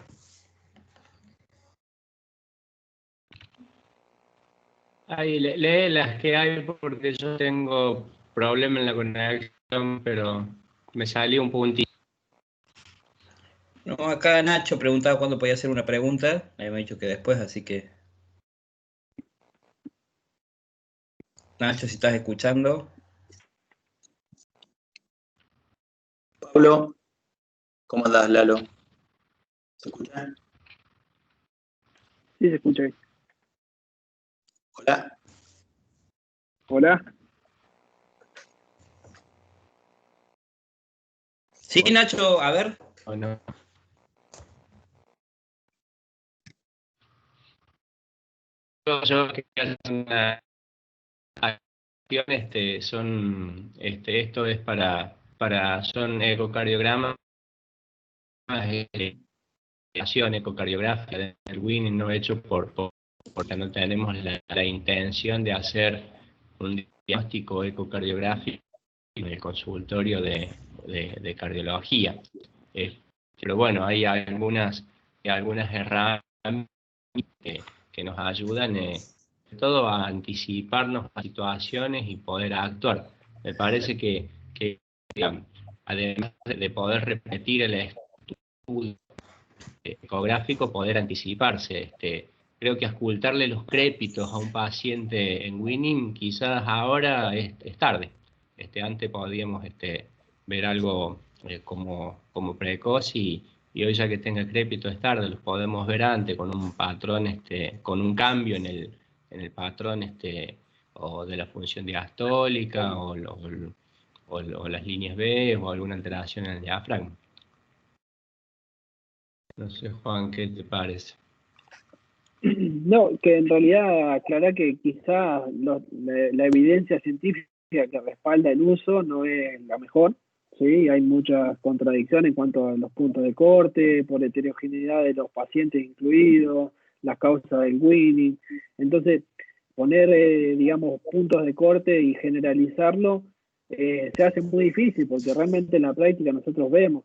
Ahí, lee las que hay, porque yo tengo problema en la conexión, pero me salió un puntito. No, acá Nacho preguntaba cuándo podía hacer una pregunta. Me había dicho que después, así que... Nacho, si estás escuchando. Pablo, ¿cómo andás, Lalo? ¿Se escucha? Sí, se escucha ahí. Hola. Hola. Sí, Nacho, a ver. Bueno. Yo que esto es son ecocardiogramas, ecocardiográfica del Winning, no hecho porque no tenemos la intención de hacer un diagnóstico ecocardiográfico en el consultorio de cardiología. Pero bueno, hay algunas herramientas que nos ayudan sobre todo a anticiparnos a situaciones y poder actuar. Me parece que además de poder repetir el estudio ecográfico, poder anticiparse. Creo que ocultarle los crépitos a un paciente en Winning quizás ahora es tarde. Antes podíamos ver algo como precoz y hoy ya que tenga crépitos es tarde, los podemos ver antes con un patrón, con un cambio en el patrón o de la función diastólica o las líneas B o alguna alteración en el diafragma. No sé, Juan, ¿qué te parece? No, que en realidad aclarar que quizá la evidencia científica que respalda el uso no es la mejor, ¿sí? Hay muchas contradicciones en cuanto a los puntos de corte, por heterogeneidad de los pacientes incluidos, las causas del Winning. Entonces, poner, digamos, puntos de corte y generalizarlo se hace muy difícil, porque realmente en la práctica nosotros vemos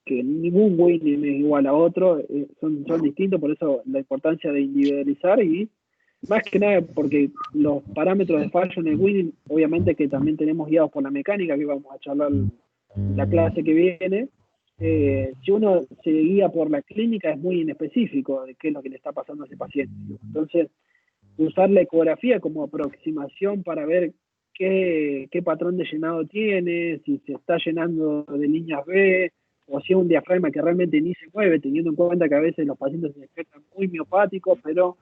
que ningún Winning es igual a otro, son distintos, por eso la importancia de individualizar y más que nada porque los parámetros de fallo en el Winning, obviamente que también tenemos guiados por la mecánica, que vamos a charlar la clase que viene. Si uno se guía por la clínica es muy inespecífico de qué es lo que le está pasando a ese paciente. Entonces, usar la ecografía como aproximación para ver qué patrón de llenado tiene, si se está llenando de líneas B, o si es un diafragma que realmente ni se mueve, teniendo en cuenta que a veces los pacientes se despiertan muy miopáticos, pero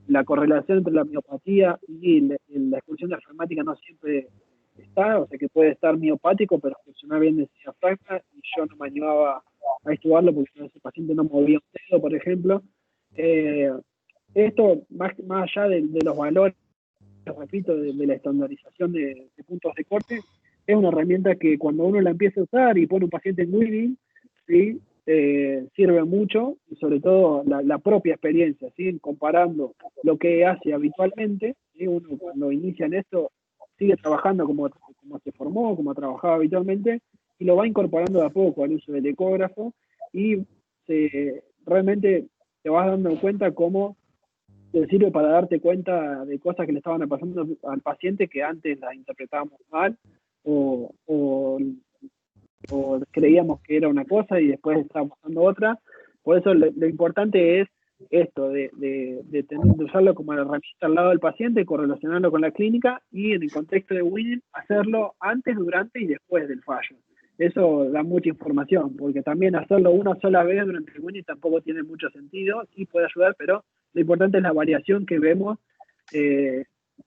la correlación entre la miopatía y la expulsión diafragmática no siempre está, o sea que puede estar miopático, pero funcionar bien el diafragma, y yo no me animaba a estudiarlo porque ese paciente no movía un dedo, por ejemplo. Esto, más allá de los valores, repito, de la estandarización de puntos de corte, es una herramienta que cuando uno la empieza a usar y pone un paciente en Winning, ¿sí? Sirve mucho, y sobre todo la propia experiencia, ¿sí? Comparando lo que hace habitualmente, ¿sí? Uno cuando inicia en esto sigue trabajando como se formó, como trabajaba habitualmente, y lo va incorporando de a poco al uso del ecógrafo, y realmente te vas dando cuenta cómo te sirve para darte cuenta de cosas que le estaban pasando al paciente que antes las interpretábamos mal o creíamos que era una cosa y después estaba pasando otra. Por eso lo importante es esto, de usarlo como herramienta al lado del paciente, correlacionarlo con la clínica y en el contexto de Winning hacerlo antes, durante y después del fallo. Eso da mucha información, porque también hacerlo una sola vez durante el Winning tampoco tiene mucho sentido, sí puede ayudar, pero lo importante es la variación que vemos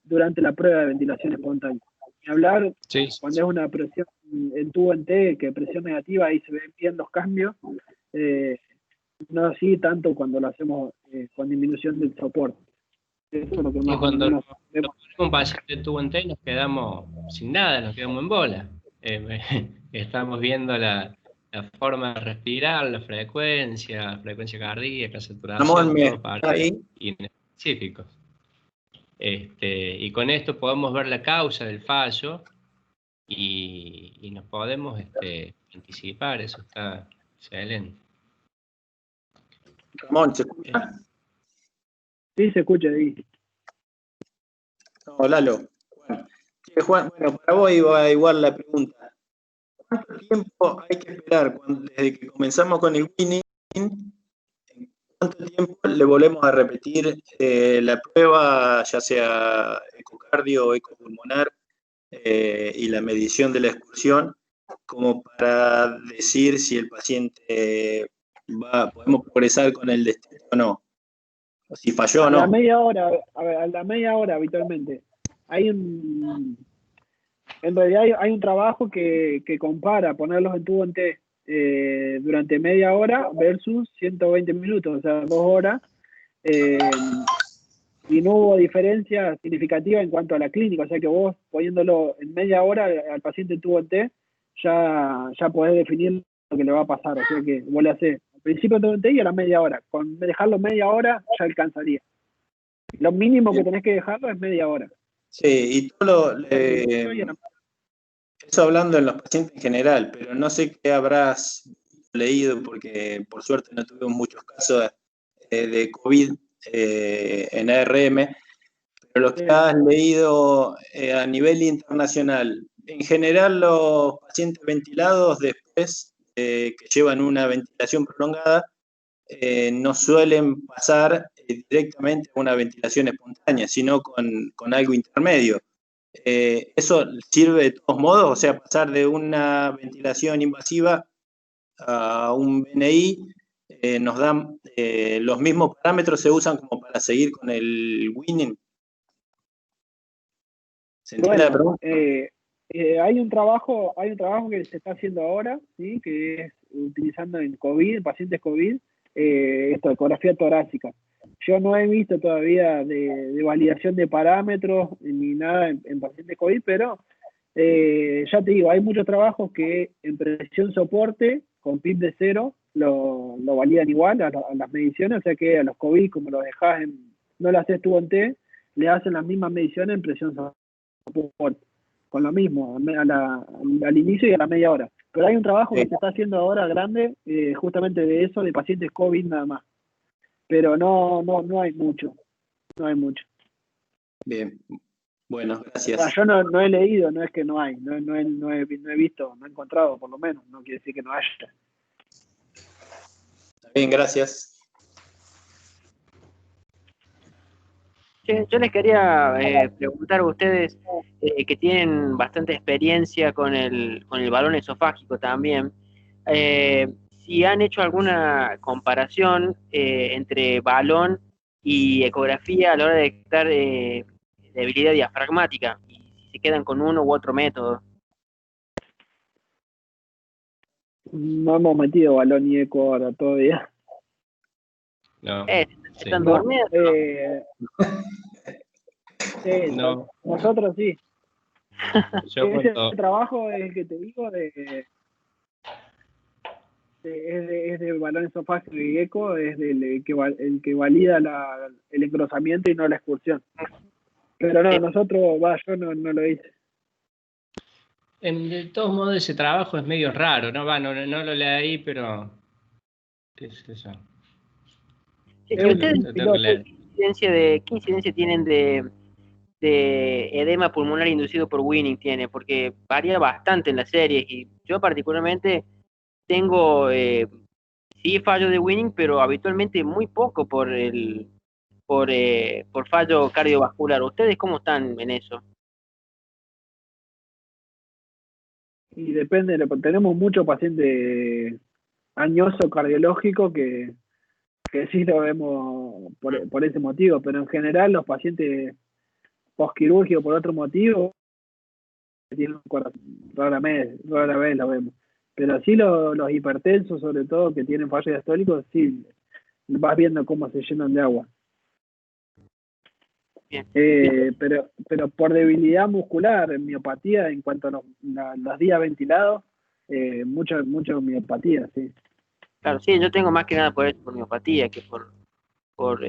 durante la prueba de ventilación espontánea. Y hablar, Sí. cuando es una presión en tubo en T, que presión negativa, ahí se ven bien los cambios, no así tanto cuando lo hacemos con disminución del soporte. Eso es lo que más Y cuando vemos. un paciente tuvo en T nos quedamos sin nada, nos quedamos en bola. Estamos viendo la forma de respirar, la frecuencia cardíaca, saturación, todo para inespecíficos. Y con esto podemos ver la causa del fallo y nos podemos anticipar, eso está excelente. Ramón, ¿se escucha? Sí, se escucha ahí. No, Lalo. Juan, bueno, para vos iba igual la pregunta. ¿Cuánto tiempo hay que esperar desde que comenzamos con el Winning? ¿Cuánto tiempo le volvemos a repetir la prueba, ya sea ecocardio o ecopulmonar, y la medición de la expulsión, como para decir si el paciente podemos progresar con el destete o no? O si falló o no. A la media hora habitualmente. En realidad hay un trabajo que compara ponerlos en tubo en T durante media hora versus 120 minutos, o sea, 2 horas. y no hubo diferencia significativa en cuanto a la clínica, o sea que vos poniéndolo en media hora al paciente tubo en T, ya podés definir lo que le va a pasar, o sea que vos le hacés al principio tubo en T y a la media hora, con dejarlo media hora ya alcanzaría. Lo mínimo que tenés que dejarlo es media hora. Sí, y eso hablando en los pacientes en general, pero no sé qué habrás leído, porque por suerte no tuvimos muchos casos de COVID en ARM, pero lo que has leído a nivel internacional, en general los pacientes ventilados después que llevan una ventilación prolongada no suelen pasar directamente a una ventilación espontánea, sino con algo intermedio. ¿Eso sirve de todos modos? O sea, pasar de una ventilación invasiva a un BNI nos dan los mismos parámetros, se usan como para seguir con el winning. ¿Se entiende la pregunta? Hay un trabajo que se está haciendo ahora, ¿sí? Que es utilizando en COVID, pacientes COVID, ecografía torácica. Yo no he visto todavía de validación de parámetros ni nada en pacientes COVID, pero ya te digo, hay muchos trabajos que en presión soporte, con PIB de 0, lo validan igual a las mediciones, o sea que a los COVID, como los dejás no lo haces tú en T, le hacen las mismas mediciones en presión soporte, con lo mismo, al inicio y a la media hora. Pero hay un trabajo que se está haciendo ahora grande, justamente de eso, de pacientes COVID nada más. Pero no hay mucho. No hay mucho. Bien. Bueno, gracias. Yo no he leído, no es que no hay. No he visto, no he encontrado, por lo menos. No quiere decir que no haya. Está bien, gracias. Yo les quería preguntar a ustedes que tienen bastante experiencia con el balón esofágico también, si han hecho alguna comparación entre balón y ecografía a la hora de detectar debilidad diafragmática, y si se quedan con uno u otro método. No hemos metido balón y eco ahora todavía. No. ¿Están dormidos? No. Nosotros sí. Ese trabajo es el que te digo es de balón esofágico y eco, es el que valida el engrosamiento y no la expulsión. Pero no, nosotros, yo no lo hice. De todos modos, ese trabajo es medio raro, no lo leí, pero ¿qué es eso? Sí, ¿Ustedes qué incidencia tienen de edema pulmonar inducido por Winning tiene? Porque varía bastante en las series, y yo particularmente tengo sí fallo de Winning, pero habitualmente muy poco por fallo cardiovascular. ¿Ustedes cómo están en eso? Y depende, tenemos muchos pacientes añoso cardiológico que sí lo vemos por ese motivo, pero en general los pacientes postquirúrgicos por otro motivo tienen un corazón, rara vez lo vemos. Pero sí los hipertensos, sobre todo, que tienen fallo diastólico, sí vas viendo cómo se llenan de agua. Bien. Pero por debilidad muscular, miopatía, en cuanto a los días ventilados, mucha miopatía, sí. Claro, sí, yo tengo más que nada por miopatía que por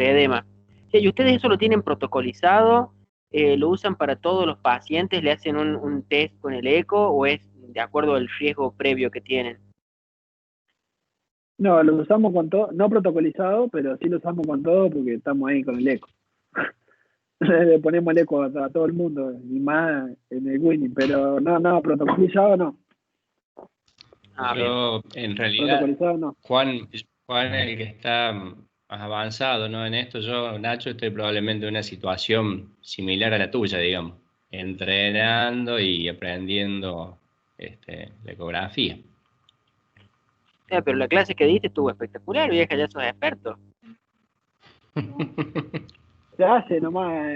edema. Sí, ¿y ustedes eso lo tienen protocolizado? ¿Lo usan para todos los pacientes? ¿Le hacen un test con el eco o es de acuerdo al riesgo previo que tienen? No, lo usamos con todo, no protocolizado, pero sí lo usamos con todo porque estamos ahí con el eco. Le ponemos el eco a todo el mundo, y más en el winning, pero no, protocolizado no. Yo, en realidad, no. Juan es el que está más avanzado, ¿no? En esto yo, Nacho, estoy probablemente en una situación similar a la tuya, digamos, entrenando y aprendiendo la ecografía. Pero la clase que diste estuvo espectacular, vieja, ya sos experto. Se hace nomás,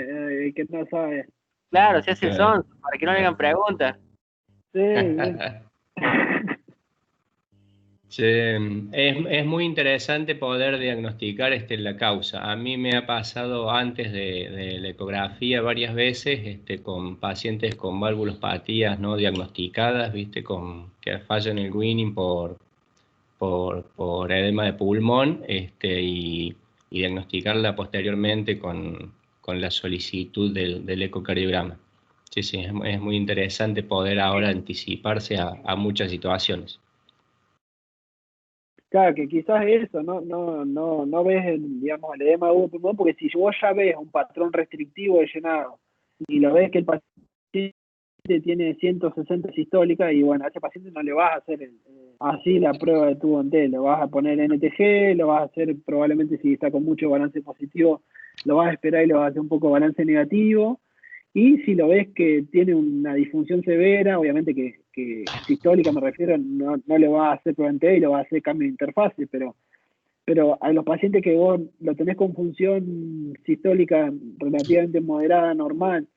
que no sabe. Claro, se hace son, para que no le hagan preguntas. Sí. Sí, es muy interesante poder diagnosticar la causa. A mí me ha pasado antes de la ecografía varias veces con pacientes con valvulopatías no diagnosticadas, ¿viste? Que fallan el Winning por edema de pulmón y diagnosticarla posteriormente con la solicitud del ecocardiograma. Sí, sí, es muy interesante poder ahora anticiparse a muchas situaciones. Claro, que quizás eso, no ves, digamos, el edema de pulmón, porque si vos ya ves un patrón restrictivo de llenado y lo ves que el paciente tiene 160 sistólica, y bueno, a ese paciente no le vas a hacer así la prueba de tubo en T, lo vas a poner NTG, lo vas a hacer probablemente si está con mucho balance positivo, lo vas a esperar y lo vas a hacer un poco balance negativo. Y si lo ves que tiene una disfunción severa, obviamente que sistólica me refiero, no le va a hacer prueba en T y lo va a hacer cambio de interfase, pero a los pacientes que vos lo tenés con función sistólica relativamente moderada, normal,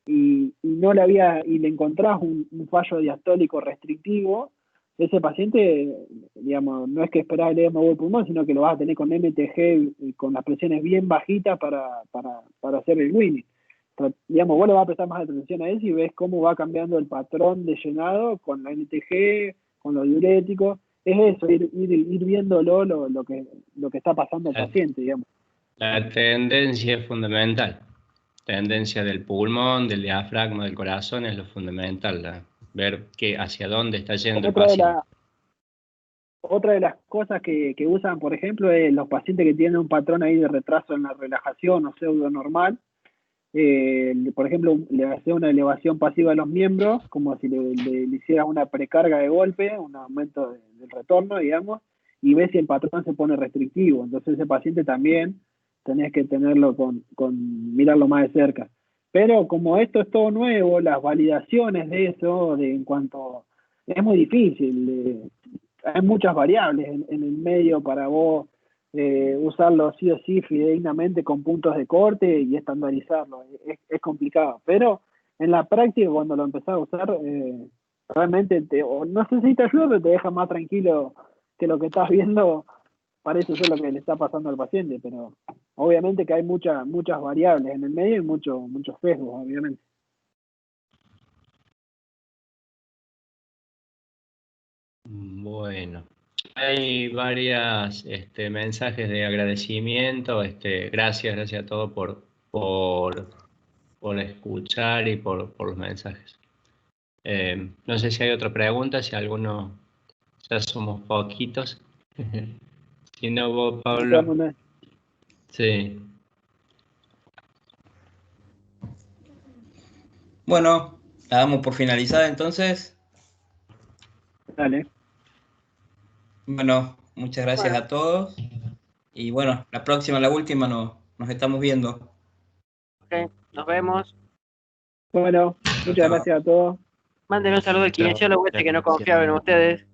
y le encontrás un fallo diastólico restrictivo, ese paciente, digamos, no es que esperás el edema del pulmón, sino que lo vas a tener con MTG y con las presiones bien bajitas para hacer el Winning. Digamos, vos le vas a prestar más atención a eso y ves cómo va cambiando el patrón de llenado con la NTG, con los diuréticos. Es eso, ir viéndolo lo que está pasando al paciente, digamos. La tendencia es fundamental. Tendencia del pulmón, del diafragma, del corazón es lo fundamental. Ver hacia dónde está yendo el paciente. Otra de las cosas que usan, por ejemplo, es los pacientes que tienen un patrón ahí de retraso en la relajación o pseudo normal. Por ejemplo, le hace una elevación pasiva de los miembros, como si le hiciera una precarga de golpe, un aumento del retorno, digamos, y ves si el patrón se pone restrictivo. Entonces ese paciente también tenés que tenerlo mirarlo más de cerca. Pero como esto es todo nuevo, las validaciones de eso, es muy difícil. Hay muchas variables en el medio para vos usarlo sí o sí fidedignamente con puntos de corte y estandarizarlo. Es complicado, pero en la práctica cuando lo empezás a usar, realmente no sé si te ayuda, pero te deja más tranquilo que lo que estás viendo parece ser lo que le está pasando al paciente, pero obviamente que hay muchas variables en el medio y muchos sesgos, obviamente. Bueno, hay varias mensajes de agradecimiento. Gracias a todos por escuchar y por los mensajes. No sé si hay otra pregunta, si alguno, ya somos poquitos. Si no, vos, Pablo. Sí. Bueno, la damos por finalizada entonces. Dale. Bueno, muchas gracias a todos. Y bueno, la próxima, la última, nos estamos viendo. Ok, nos vemos. Bueno, muchas gracias a todos. Mándenle un saludo al kinesiólogo que no confiaba en ustedes.